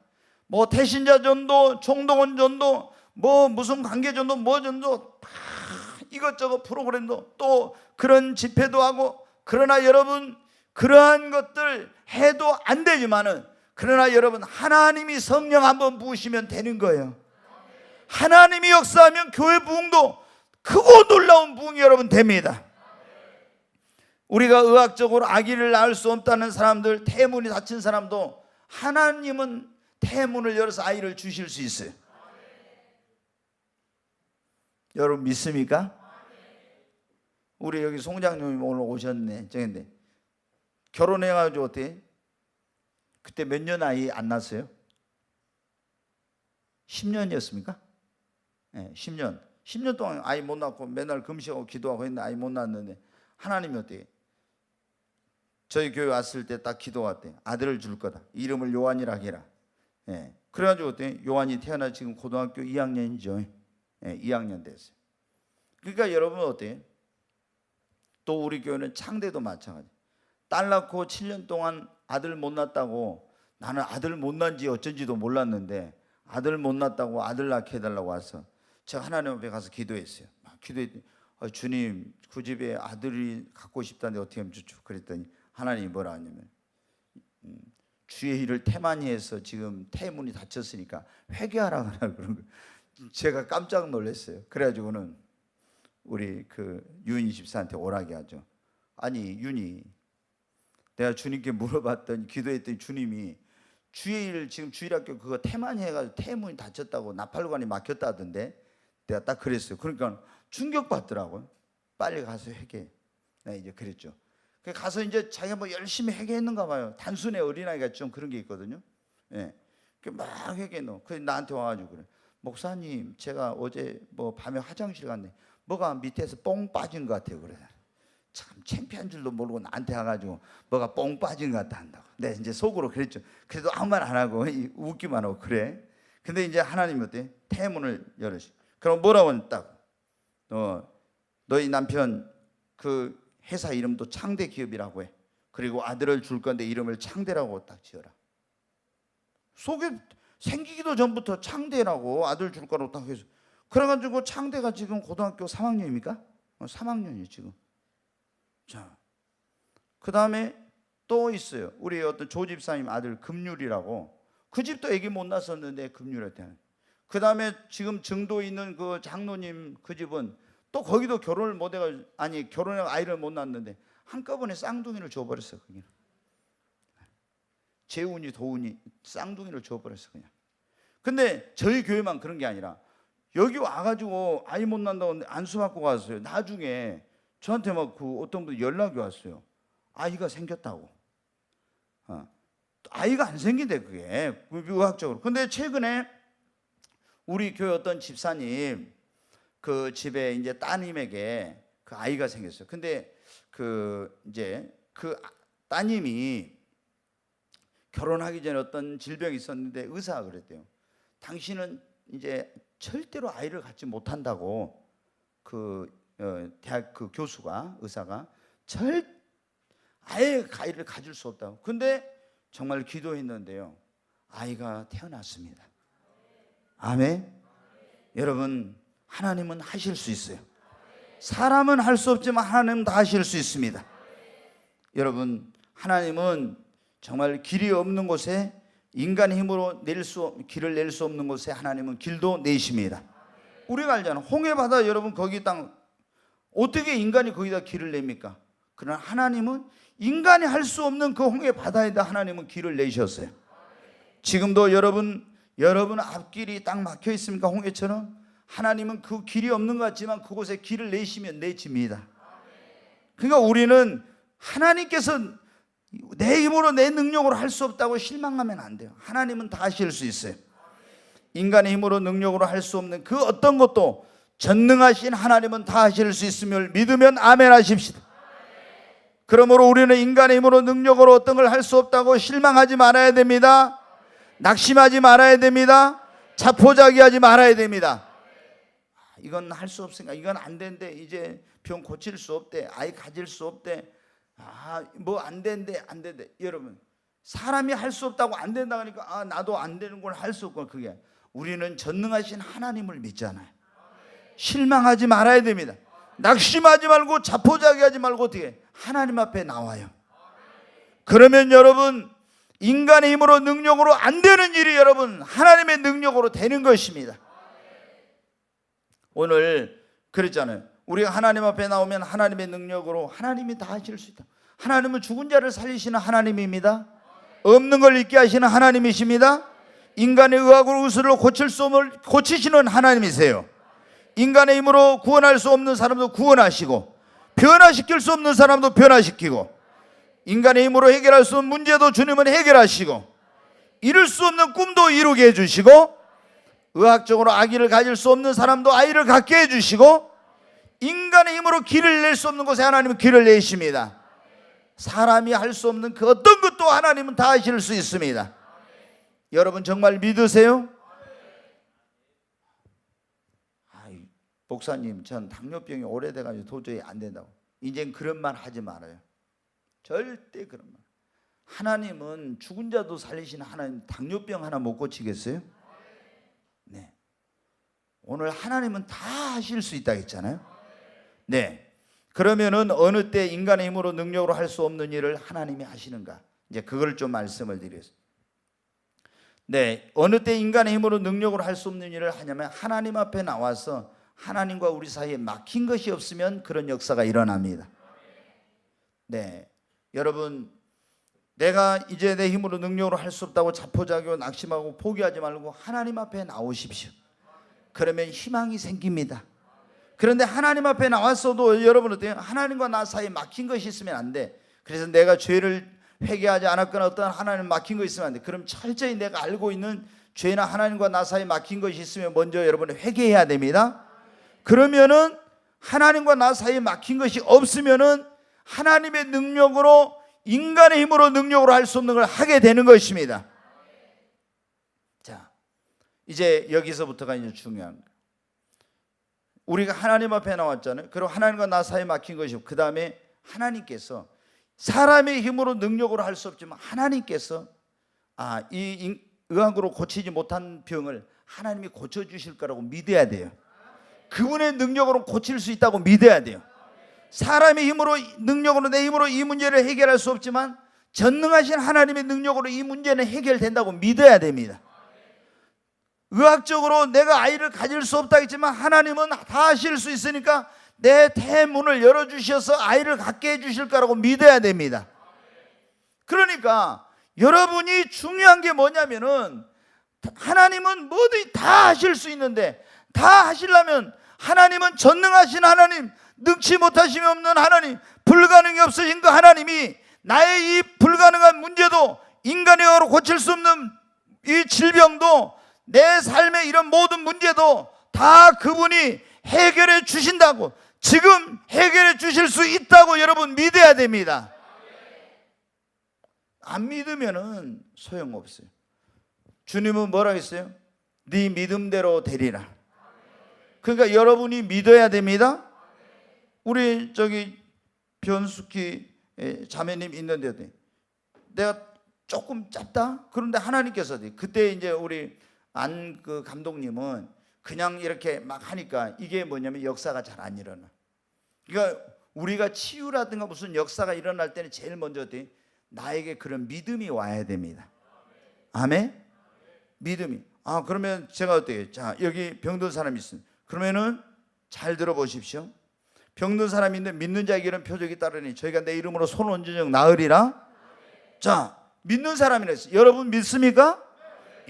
뭐 태신자 전도, 총동원 전도, 뭐 무슨 관계 전도, 뭐 전도 다 이것저것 프로그램도 또 그런 집회도 하고. 그러나 여러분 그러한 것들 해도 안 되지만은, 그러나 여러분 하나님이 성령 한번 부으시면 되는 거예요. 하나님이 역사하면 교회 부흥도 크고 놀라운 부흥이 여러분 됩니다. 우리가 의학적으로 아기를 낳을 수 없다는 사람들, 태문이 닫힌 사람도 하나님은 태문을 열어서 아이를 주실 수 있어요. 여러분 믿습니까? 우리 여기 송장님이 오늘 오셨네. 저긴데 결혼해가지고 어때? 그때 몇 년 아이 안 낳았어요? 10년이었습니까? 네, 10년. 10년 동안 아이 못 낳고 맨날 금식하고 기도하고 했는데 아이 못 낳았는데 하나님이 어때요? 저희 교회 왔을 때 딱 기도 왔대. 아들을 줄 거다. 이름을 요한이라 해라. 예. 그래가지고 어때? 요한이 태어나 지금 고등학교 2학년이죠. 예, 2학년 됐어요. 그러니까 여러분 어때요? 또 우리 교회는 창대도 마찬가지. 딸 낳고 7년 동안 아들 못 낳았다고, 나는 아들 못 낳은지 어쩐지도 몰랐는데 아들 못 낳았다고 아들 낳게 해달라고 와서 제가 하나님 앞에 가서 기도했어요. 기도했더니 주님, 그 집에 아들이 갖고 싶다는데 어떻게 하면 좋죠? 그랬더니 하나님이 뭐라 하냐면 주의 일을 태만히 해서 지금 태문이 닫혔으니까 회개하라 그런 거예요. 제가 깜짝 놀랐어요. 그래가지고는 우리 그 윤희 집사한테 오라게 하죠. 아니 윤희, 내가 주님께 물어봤더니 기도했더니 주님이 주의 일 지금 주일학교 그거 태만히 해가지고 태문이 닫혔다고 나팔관이 막혔다던데, 내가 딱 그랬어요. 그러니까 충격받더라고요. 빨리 가서 회개. 나 이제 그랬죠. 가서 이제 자기가 뭐 열심히 회개했는가 봐요. 단순히 어린아이가 좀 그런 게 있거든요. 예, 막 회개노. 그래서 나한테 와가지고 그래. 목사님, 제가 어제 뭐 밤에 화장실 갔네. 뭐가 밑에서 뽕 빠진 것 같아요. 그래. 참 창피한 줄도 모르고 나한테 와가지고 뭐가 뽕 빠진 것 같다 한다고. 네, 이제 속으로 그랬죠. 그래도 아무 말 안 하고 웃기만 하고 그래. 근데 이제 하나님이 어때? 태문을 열으시. 그럼 뭐라고 했다고? 너희 남편 그 회사 이름도 창대 기업이라고 해. 그리고 아들을 줄 건데 이름을 창대라고 딱 지어라. 속에 생기기도 전부터 창대라고 아들 줄 거라고 딱 해서, 그래가지고 창대가 지금 고등학교 3학년입니까? 3학년이에요 지금. 자, 그 다음에 또 있어요. 우리 어떤 조 집사님 아들 금률이라고. 그 집도 애기 못 낳았었는데 금률했대. 그 다음에 지금 증도 있는 그 장로님 그 집은 또 거기도 결혼을 못 해가지고, 아니 결혼해 아이를 못 낳았는데 한꺼번에 쌍둥이를 줘버렸어. 그냥 재운이 도운이 쌍둥이를 줘버렸어 그냥. 근데 저희 교회만 그런 게 아니라 여기 와가지고 아이 못 낳는다고 안수받고 갔어요. 나중에 저한테 막 그 어떤 분 연락이 왔어요. 아이가 생겼다고. 아이가 안 생긴대 그게 의학적으로. 근데 최근에 우리 교회 어떤 집사님 그 집에 이제 따님에게 그 아이가 생겼어요. 근데 그 이제 그 따님이 결혼하기 전에 어떤 질병이 있었는데 의사가 그랬대요. 당신은 이제 절대로 아이를 갖지 못한다고. 그 대학 그 교수가, 의사가 아예 아이를 가질 수 없다고. 근데 정말 기도했는데요, 아이가 태어났습니다. 아멘. 여러분, 하나님은 하실 수 있어요. 사람은 할 수 없지만 하나님은 다 하실 수 있습니다. 여러분, 하나님은 정말 길이 없는 곳에, 인간의 힘으로 길을 낼 수 없는 곳에 하나님은 길도 내십니다. 우리가 알잖아요. 홍해바다, 여러분 거기 땅 어떻게 인간이 거기다 길을 냅니까? 그러나 하나님은 인간이 할 수 없는 그 홍해바다에다 하나님은 길을 내셨어요. 지금도 여러분 앞길이 딱 막혀 있습니까? 홍해처럼. 하나님은 그 길이 없는 것 같지만 그곳에 길을 내시면 내집니다. 그러니까 우리는 하나님께서 내 힘으로 내 능력으로 할 수 없다고 실망하면 안 돼요. 하나님은 다 하실 수 있어요. 인간의 힘으로 능력으로 할 수 없는 그 어떤 것도 전능하신 하나님은 다 하실 수 있음을 믿으면 아멘 하십시다. 그러므로 우리는 인간의 힘으로 능력으로 어떤 걸 할 수 없다고 실망하지 말아야 됩니다. 낙심하지 말아야 됩니다. 자포자기하지 말아야 됩니다. 이건 할 수 없으니까, 이건 안 된대, 이제 병 고칠 수 없대, 아이 가질 수 없대, 뭐 안 된대. 여러분, 사람이 할 수 없다고 안 된다 그러니까 나도 안 되는 걸 할 수 없고, 그게 우리는 전능하신 하나님을 믿잖아요. 실망하지 말아야 됩니다. 낙심하지 말고 자포자기하지 말고 어떻게 하나님 앞에 나와요. 그러면 여러분, 인간의 힘으로 능력으로 안 되는 일이 여러분 하나님의 능력으로 되는 것입니다. 오늘 그랬잖아요. 우리가 하나님 앞에 나오면 하나님의 능력으로 하나님이 다 하실 수 있다. 하나님은 죽은 자를 살리시는 하나님입니다. 없는 걸 있게 하시는 하나님이십니다. 인간의 의학으로 의술로 고칠 수 없는 고치시는 하나님이세요. 인간의 힘으로 구원할 수 없는 사람도 구원하시고, 변화시킬 수 없는 사람도 변화시키고, 인간의 힘으로 해결할 수 없는 문제도 주님은 해결하시고, 이룰 수 없는 꿈도 이루게 해주시고, 의학적으로 아기를 가질 수 없는 사람도 아이를 갖게 해주시고, 인간의 힘으로 길을 낼 수 없는 곳에 하나님은 길을 내십니다. 사람이 할 수 없는 그 어떤 것도 하나님은 다 하실 수 있습니다. 여러분 정말 믿으세요? 목사님, 전 당뇨병이 오래돼가지고 도저히 안 된다고. 이젠 그런 말 하지 말아요. 절대 그런 말. 하나님은 죽은 자도 살리신 하나님, 당뇨병 하나 못 고치겠어요? 네. 오늘 하나님은 다 하실 수 있다 했잖아요. 네. 그러면은 어느 때 인간의 힘으로 능력으로 할 수 없는 일을 하나님이 하시는가? 이제 그걸 좀 말씀을 드리겠습니다. 네. 어느 때 인간의 힘으로 능력으로 할 수 없는 일을 하냐면 하나님 앞에 나와서 하나님과 우리 사이에 막힌 것이 없으면 그런 역사가 일어납니다. 네. 여러분, 내가 이제 내 힘으로 능력으로 할 수 없다고 자포자기하고 낙심하고 포기하지 말고 하나님 앞에 나오십시오. 그러면 희망이 생깁니다. 그런데 하나님 앞에 나왔어도 여러분 어때요? 하나님과 나 사이에 막힌 것이 있으면 안 돼. 그래서 내가 죄를 회개하지 않았거나 어떤 하나님 막힌 거 있으면 안 돼. 그럼 철저히 내가 알고 있는 죄나 하나님과 나 사이에 막힌 것이 있으면 먼저 여러분은 회개해야 됩니다. 그러면은 하나님과 나 사이에 막힌 것이 없으면은 하나님의 능력으로, 인간의 힘으로 능력으로 할 수 없는 걸 하게 되는 것입니다. 자, 이제 여기서부터가 이제 중요한 거예요. 우리가 하나님 앞에 나왔잖아요. 그리고 하나님과 나 사이에 막힌 것이고, 그 다음에 하나님께서 사람의 힘으로 능력으로 할 수 없지만 하나님께서 이 의학으로 고치지 못한 병을 하나님이 고쳐주실 거라고 믿어야 돼요. 그분의 능력으로 고칠 수 있다고 믿어야 돼요. 사람의 힘으로, 능력으로, 내 힘으로 이 문제를 해결할 수 없지만 전능하신 하나님의 능력으로 이 문제는 해결된다고 믿어야 됩니다. 의학적으로 내가 아이를 가질 수 없다 했지만 하나님은 다 하실 수 있으니까 내 태문을 열어주셔서 아이를 갖게 해주실 거라고 믿어야 됩니다. 그러니까 여러분이 중요한 게 뭐냐면은 하나님은 뭐든지 다 하실 수 있는데, 다 하시려면 하나님은 전능하신 하나님, 능치 못하심이 없는 하나님, 불가능이 없으신 그 하나님이 나의 이 불가능한 문제도, 인간의 힘으로 고칠 수 없는 이 질병도, 내 삶의 이런 모든 문제도 다 그분이 해결해 주신다고, 지금 해결해 주실 수 있다고 여러분 믿어야 됩니다. 안 믿으면은 소용없어요. 주님은 뭐라 했어요? 네 믿음대로 되리라. 그러니까 여러분이 믿어야 됩니다. 우리 변숙희 자매님 있는데 내가 조금 짧다? 그런데 하나님께서 그때 이제 우리 그 감독님은 그냥 이렇게 막 하니까 이게 뭐냐면 역사가 잘 안 일어나. 그러니까 우리가 치유라든가 무슨 역사가 일어날 때는 제일 먼저 나에게 그런 믿음이 와야 됩니다. 아멘? 믿음이. 그러면 제가 어때요? 자, 여기 병든 사람이 있습니다. 그러면은 잘 들어보십시오. 병든 사람이 있는데 믿는 자에게 이런 표적이 따르니 저희가 내 이름으로 손을 얹은 적 나으리라. 자, 믿는 사람이라 했어요. 여러분 믿습니까?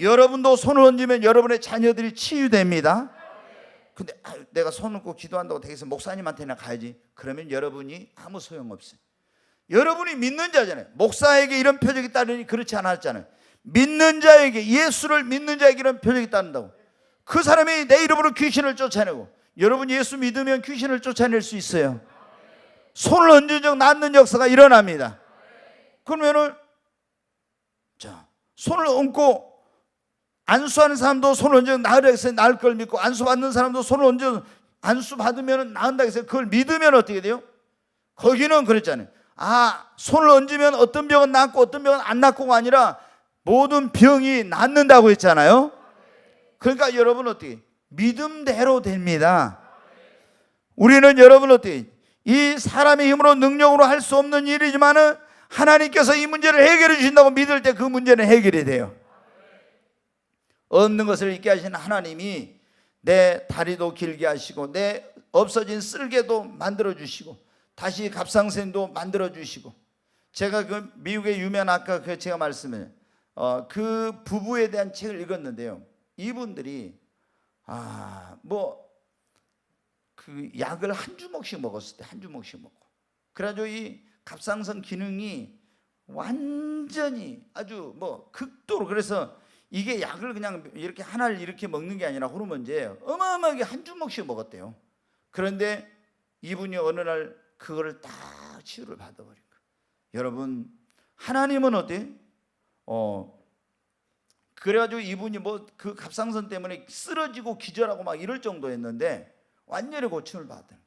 여러분도 손을 얹으면 여러분의 자녀들이 치유됩니다. 근데 내가 손 얹고 기도한다고 되겠어? 목사님한테나 가야지. 그러면 여러분이 아무 소용없어요. 여러분이 믿는 자잖아요. 목사에게 이런 표적이 따르니 그렇지 않았잖아요. 믿는 자에게, 예수를 믿는 자에게 이런 표적이 따른다고. 그 사람이 내 이름으로 귀신을 쫓아내고, 여러분 예수 믿으면 귀신을 쫓아낼 수 있어요. 손을 얹은 적 낫는 역사가 일어납니다. 그러면은 자, 손을 얹고 안수하는 사람도 손을 얹은 적 나으라 해서 나을 걸 믿고, 안수 받는 사람도 손을 얹은 안수 받으면 나은다 해서 그걸 믿으면 어떻게 돼요? 거기는 그랬잖아요. 손을 얹으면 어떤 병은 낫고 어떤 병은 안 낫고가 아니라 모든 병이 낫는다고 했잖아요. 그러니까 여러분 어떻게? 믿음대로 됩니다. 우리는 여러분 어떻게? 이 사람의 힘으로 능력으로 할 수 없는 일이지만은 하나님께서 이 문제를 해결해 주신다고 믿을 때 그 문제는 해결이 돼요. 없는 것을 있게 하시는 하나님이 내 다리도 길게 하시고 내 없어진 쓸개도 만들어 주시고 다시 갑상선도 만들어 주시고, 제가 그 미국의 유명한 아까 제가 말씀을 그 부부에 대한 책을 읽었는데요. 이분들이 그 약을 한 주먹씩 먹었을 때 한 주먹씩 먹고, 그래가지고 이 갑상선 기능이 완전히 아주 극도로, 그래서 이게 약을 그냥 이렇게 하나를 이렇게 먹는 게 아니라 호르몬제 어마어마하게 한 주먹씩 먹었대요. 그런데 이분이 어느 날 그거를 다 치유를 받아버린 거예요. 여러분 하나님은 어때? 그래가지고 이분이 뭐 그 갑상선 때문에 쓰러지고 기절하고 막 이럴 정도였는데 완전히 고침을 받은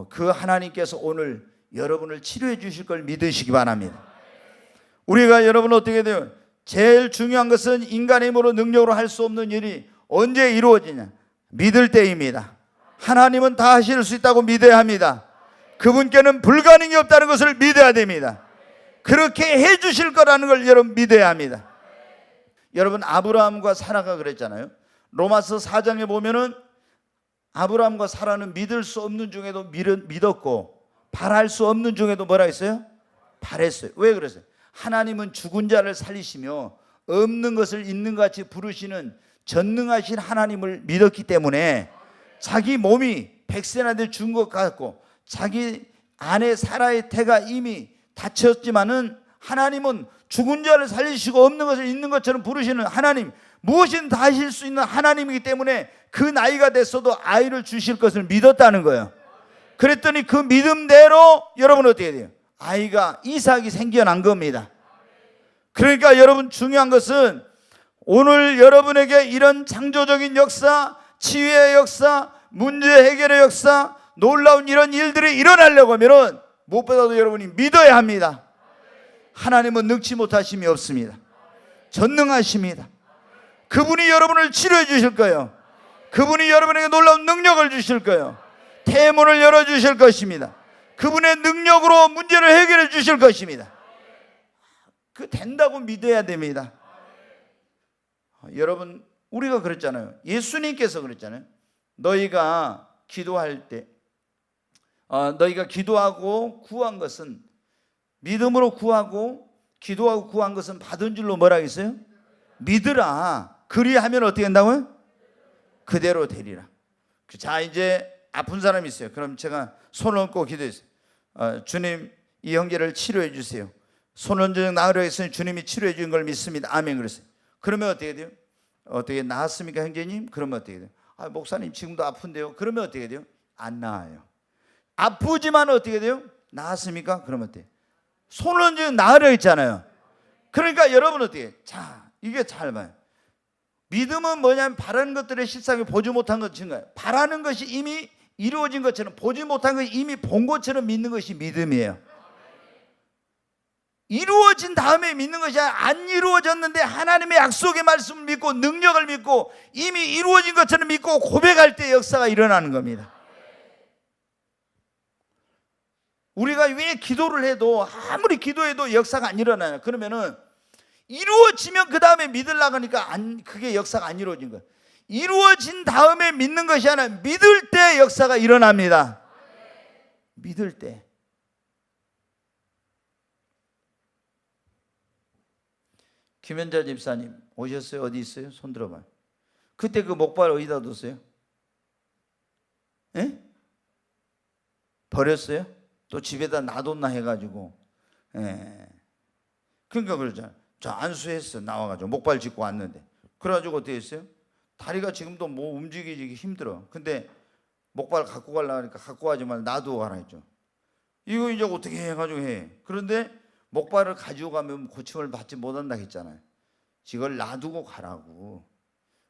그 하나님께서 오늘 여러분을 치료해 주실 걸 믿으시기 바랍니다. 우리가 여러분 어떻게 돼요? 제일 중요한 것은 인간의 힘으로 능력으로 할 수 없는 일이 언제 이루어지냐? 믿을 때입니다. 하나님은 다 하실 수 있다고 믿어야 합니다. 그분께는 불가능이 없다는 것을 믿어야 됩니다. 그렇게 해 주실 거라는 걸 여러분 믿어야 합니다. 여러분 아브라함과 사라가 그랬잖아요. 로마서 4장에 보면은 아브라함과 사라는 믿을 수 없는 중에도 믿었고 바랄 수 없는 중에도 뭐라 했어요? 바랬어요. 왜 그랬어요? 하나님은 죽은 자를 살리시며 없는 것을 있는 것 같이 부르시는 전능하신 하나님을 믿었기 때문에 자기 몸이 100세나 될 죽은 것 같고 자기 아내 사라의 태가 이미 다쳤지만은 하나님은 죽은 자를 살리시고 없는 것을 있는 것처럼 부르시는 하나님, 무엇이든 다 하실 수 있는 하나님이기 때문에 그 나이가 됐어도 아이를 주실 것을 믿었다는 거예요. 그랬더니 그 믿음대로 여러분 어떻게 돼요? 아이가 이삭이 생겨난 겁니다. 그러니까 여러분 중요한 것은 오늘 여러분에게 이런 창조적인 역사, 치유의 역사, 문제 해결의 역사, 놀라운 이런 일들이 일어나려고 하면은 무엇보다도 여러분이 믿어야 합니다. 하나님은 능치 못하심이 없습니다. 전능하십니다. 그분이 여러분을 치료해 주실 거예요. 그분이 여러분에게 놀라운 능력을 주실 거예요. 태문을 열어주실 것입니다. 그분의 능력으로 문제를 해결해 주실 것입니다. 그 된다고 믿어야 됩니다. 여러분 우리가 그랬잖아요. 예수님께서 그랬잖아요. 너희가 기도할 때 너희가 기도하고 구한 것은 믿음으로 구하고 기도하고 구한 것은 받은 줄로 뭐라 했어요? 믿으라. 그리하면 어떻게 된다고요? 그대로 되리라. 자 이제 아픈 사람이 있어요. 그럼 제가 손을 얹고 기도했어요. 주님 이 형제를 치료해 주세요. 손 얹어 나으려 했으니 주님이 치료해 주는 걸 믿습니다. 아멘 그랬어요. 그러면 어떻게 돼요? 어떻게 나았습니까 형제님? 그러면 어떻게 돼요? 목사님 지금도 아픈데요. 그러면 어떻게 돼요? 안 나아요. 아프지만 어떻게 돼요? 나았습니까? 그러면 어때요? 손을 얹어 나으려 했잖아요. 그러니까 여러분 어떻게 해요? 자 이게 잘 봐요. 믿음은 뭐냐면 바라는 것들의 실상을 보지 못한 것인가요? 바라는 것이 이미 이루어진 것처럼 보지 못한 것이 이미 본 것처럼 믿는 것이 믿음이에요. 이루어진 다음에 믿는 것이 아니라 안 이루어졌는데 하나님의 약속의 말씀을 믿고 능력을 믿고 이미 이루어진 것처럼 믿고 고백할 때 역사가 일어나는 겁니다. 우리가 왜 기도를 해도 아무리 기도해도 역사가 안 일어나요? 그러면은 이루어지면 그 다음에 믿으려고 하니까 그게 역사가 안 이루어진 거예요. 이루어진 다음에 믿는 것이 아니라 믿을 때 역사가 일어납니다. 믿을 때. 김현자 집사님 오셨어요? 어디 있어요? 손 들어봐요. 그때 그 목발 어디다 뒀어요? 예? 버렸어요? 또 집에다 놔뒀나 해가지고. 예. 그러니까 그러잖아요. 자 안수했어. 나와가지고 목발 짚고 왔는데 그래가지고 어떻게 했어요? 다리가 지금도 뭐 움직이기 힘들어. 근데 목발 갖고 가려고 하니까 갖고 가지 말고 놔두고 가라 했죠. 이거 이제 어떻게 해가지고 해. 그런데 목발을 가지고 가면 고침을 받지 못한다 했잖아요. 이걸 놔두고 가라고.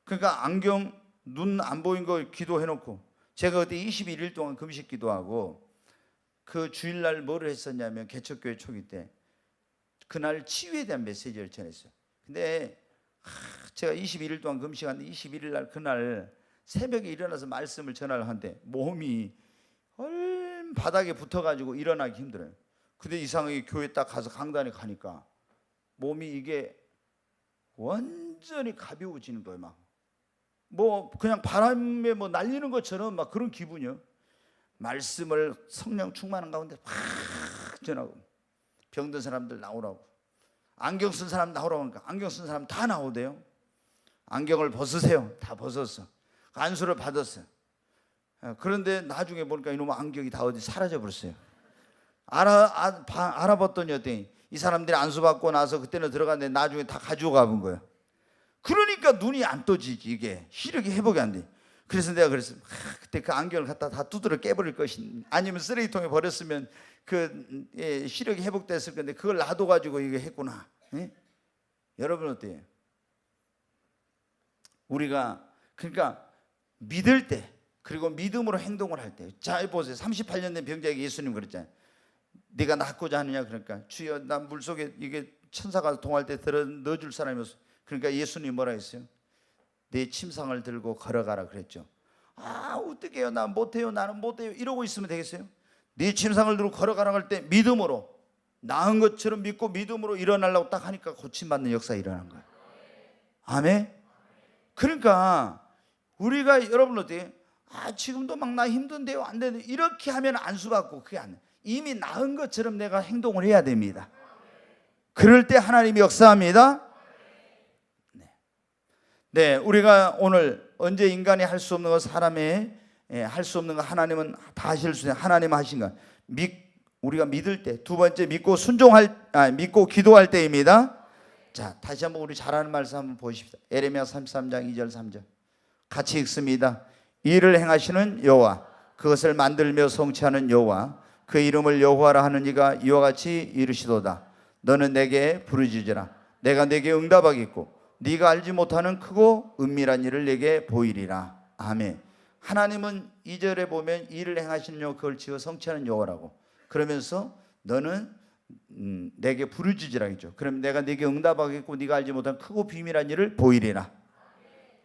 그러니까 안경 눈 안 보인 거 기도해놓고 제가 그때 21일 동안 금식 기도하고 그 주일날 뭐를 했었냐면 개척교회 초기 때 그날 치유에 대한 메시지를 전했어요. 근데 제가 21일 동안 금식하는데 21일 날 그날 새벽에 일어나서 말씀을 전하려 하는데 몸이 바닥에 붙어가지고 일어나기 힘들어요. 근데 이상하게 교회 딱 가서 강단에 가니까 몸이 이게 완전히 가벼워지는 거예요. 막 뭐 그냥 바람에 뭐 날리는 것처럼 막 그런 기분이요. 말씀을 성령 충만한 가운데 팍 전하고 병든 사람들 나오라고 안경 쓴 사람 나오라고 하니까 안경 쓴 사람 다 나오대요. 안경을 벗으세요. 다 벗었어. 안수를 받았어요. 그런데 나중에 보니까 이놈의 안경이 다 어디 사라져 버렸어요. 알아봤더니 어때요? 이 사람들이 안수 받고 나서 그때는 들어갔는데 나중에 다 가지고 가본 거예요. 그러니까 눈이 안 떠지지. 이게 시력이 회복이 안 돼. 그래서 내가 그랬어요. 그때 그 안경을 갖다 다 두드려 깨버릴 것인, 아니면 쓰레기통에 버렸으면 그 시력이 회복됐을 건데 그걸 놔둬가지고 이거 했구나. 예? 여러분 어때요? 우리가 그러니까 믿을 때, 그리고 믿음으로 행동을 할 때. 자 보세요. 38년 된 병자에게 예수님 그랬잖아요. 네가 낫고자 하느냐. 그러니까 주여 나 물속에 이게 천사가 동할 때 넣어줄 사람이 없어. 그러니까 예수님 뭐라 했어요? 내 침상을 들고 걸어가라 그랬죠. 아 어떡해요, 나 못해요, 나는 못해요 이러고 있으면 되겠어요? 네 침상을 들고 걸어가라고 할 때 믿음으로, 나은 것처럼 믿고 믿음으로 일어나려고 딱 하니까 고침받는 역사가 일어난 거예요. 아멘. 그러니까 우리가, 여러분 어때요? 아 지금도 막 나 힘든데요, 안 되는데, 이렇게 하면 안수받고 그게 안 돼. 이미 나은 것처럼 내가 행동을 해야 됩니다. 그럴 때 하나님이 역사합니다. 네, 우리가 오늘 언제 인간이 할 수 없는 것, 사람이 할 수 없는 것 하나님은 다 하실 수 있는, 하나님 하신 것. 우리가 믿을 때, 두 번째 믿고 믿고 기도할 때입니다. 자, 다시 한번 우리 잘하는 말씀 한번 보십시다. 에레미야 33장 2절 3절 같이 읽습니다. 이를 행하시는 여호와, 그것을 만들며 성취하는 여호와, 그 이름을 여호와라 하는 이가 이와 같이 이르시도다. 너는 내게 부르짖으라. 내가 내게 응답하겠고 네가 알지 못하는 크고 은밀한 일을 내게 보이리라. 아멘. 하나님은 2절에 보면 이를 행하시는 여호와, 그걸 지어 성취하는 여호와라고. 그러면서 너는 내게 부르짖으라 했죠. 그럼 내가 내게 응답하겠고 네가 알지 못한 크고 비밀한 일을 보이리라.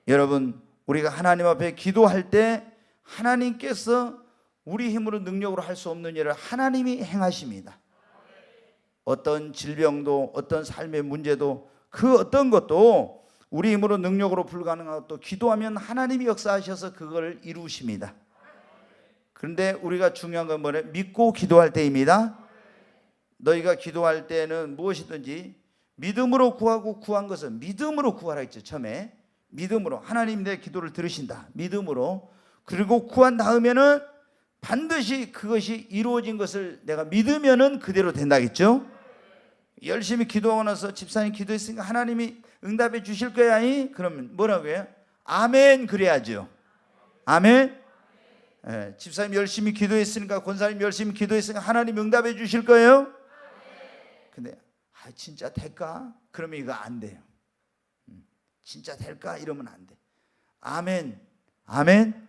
여러분, 우리가 하나님 앞에 기도할 때 하나님께서 우리 힘으로 능력으로 할 수 없는 일을 하나님이 행하십니다. 어떤 질병도, 어떤 삶의 문제도, 그 어떤 것도 우리 힘으로 능력으로 불가능한 것도 기도하면 하나님이 역사하셔서 그걸 이루십니다. 그런데 우리가 중요한 건 뭐래? 믿고 기도할 때입니다. 너희가 기도할 때는 무엇이든지 믿음으로 구하고, 구한 것은 믿음으로 구하라 했죠. 처음에 믿음으로, 하나님 내 기도를 들으신다, 믿음으로. 그리고 구한 다음에는 반드시 그것이 이루어진 것을 내가 믿으면은 그대로 된다겠죠. 열심히 기도하고 나서 집사님 기도했으니까 하나님이 응답해 주실 거야. 그러면 뭐라고 해요? 아멘 그래야죠. 아멘. 집사님 열심히 기도했으니까, 권사님 열심히 기도했으니까 하나님 응답해 주실 거예요. 근데 진짜 될까? 그러면 이거 안 돼요. 진짜 될까? 이러면 안 돼. 아멘. 아멘.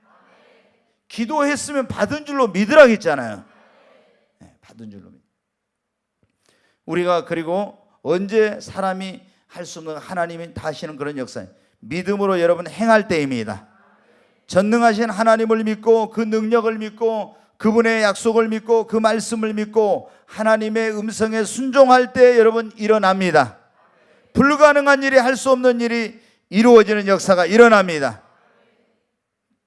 기도했으면 받은 줄로 믿으라고 했잖아요. 받은 줄로 믿. 우리가 그리고 언제 사람이 할 수 없는 하나님이 다 하시는 그런 역사, 믿음으로 여러분 행할 때입니다. 전능하신 하나님을 믿고, 그 능력을 믿고, 그분의 약속을 믿고, 그 말씀을 믿고 하나님의 음성에 순종할 때 여러분 일어납니다. 불가능한 일이, 할 수 없는 일이 이루어지는 역사가 일어납니다.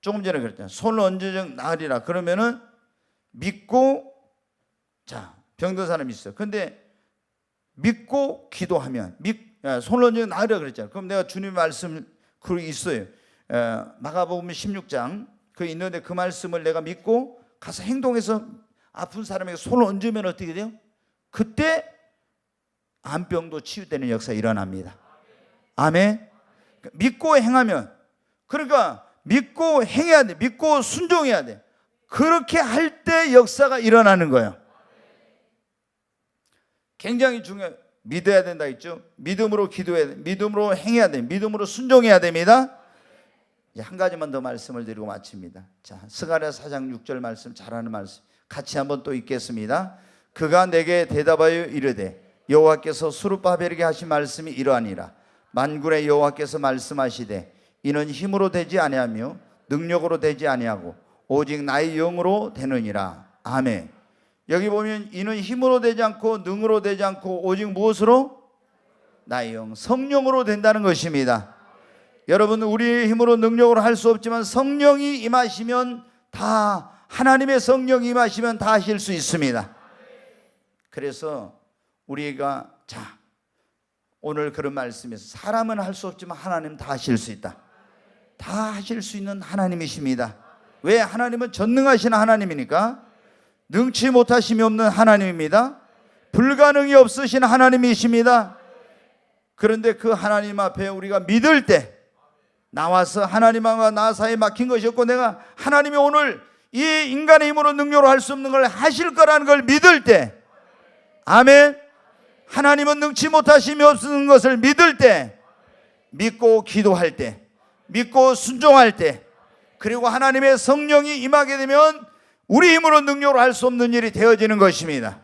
조금 전에 그랬잖아요. 손을 얹어정 나으리라. 그러면은 믿고, 자 병든 사람이 있어요. 근데 믿고 기도하면 손을 얹어정 나으리라 그랬잖아요. 그럼 내가 주님 말씀 그 있어요. 마가복음 16장 그 있는데 그 말씀을 내가 믿고 가서 행동해서 아픈 사람에게 손을 얹으면 어떻게 돼요? 그때 암병도 치유되는 역사가 일어납니다. 아멘. 믿고 행하면, 그러니까 믿고 행해야 돼. 믿고 순종해야 돼. 그렇게 할 때 역사가 일어나는 거예요. 굉장히 중요해요. 믿어야 된다 했죠. 믿음으로 기도해야 돼. 믿음으로 행해야 돼. 믿음으로 순종해야 됩니다. 한 가지만 더 말씀을 드리고 마칩니다. 자, 스가랴 4장 6절 말씀, 잘하는 말씀 같이 한번 또 읽겠습니다. 그가 내게 대답하여 이르되 여호와께서 스룹바벨에게 하신 말씀이 이러하니라. 만군의 여호와께서 말씀하시되 이는 힘으로 되지 아니하며 능력으로 되지 아니하고 오직 나의 영으로 되느니라. 아멘. 여기 보면 이는 힘으로 되지 않고 능으로 되지 않고 오직 무엇으로? 나의 영, 성령으로 된다는 것입니다. 여러분, 우리의 힘으로 능력으로 할 수 없지만 성령이 임하시면 다, 하나님의 성령이 임하시면 다 하실 수 있습니다. 그래서 우리가 자 오늘 그런 말씀에서 사람은 할 수 없지만 하나님은 다 하실 수 있다. 다 하실 수 있는 하나님이십니다. 왜? 하나님은 전능하신 하나님이니까. 능치 못하심이 없는 하나님입니다. 불가능이 없으신 하나님이십니다. 그런데 그 하나님 앞에 우리가 믿을 때, 나와서 하나님과 나 사이에 막힌 것이 없고 내가 하나님이 오늘 이 인간의 힘으로 능력으로 할 수 없는 걸 하실 거라는 걸 믿을 때, 아멘. 하나님은 능치 못하심이 없는 것을 믿을 때, 믿고 기도할 때, 믿고 순종할 때, 그리고 하나님의 성령이 임하게 되면 우리 힘으로 능력으로 할 수 없는 일이 되어지는 것입니다.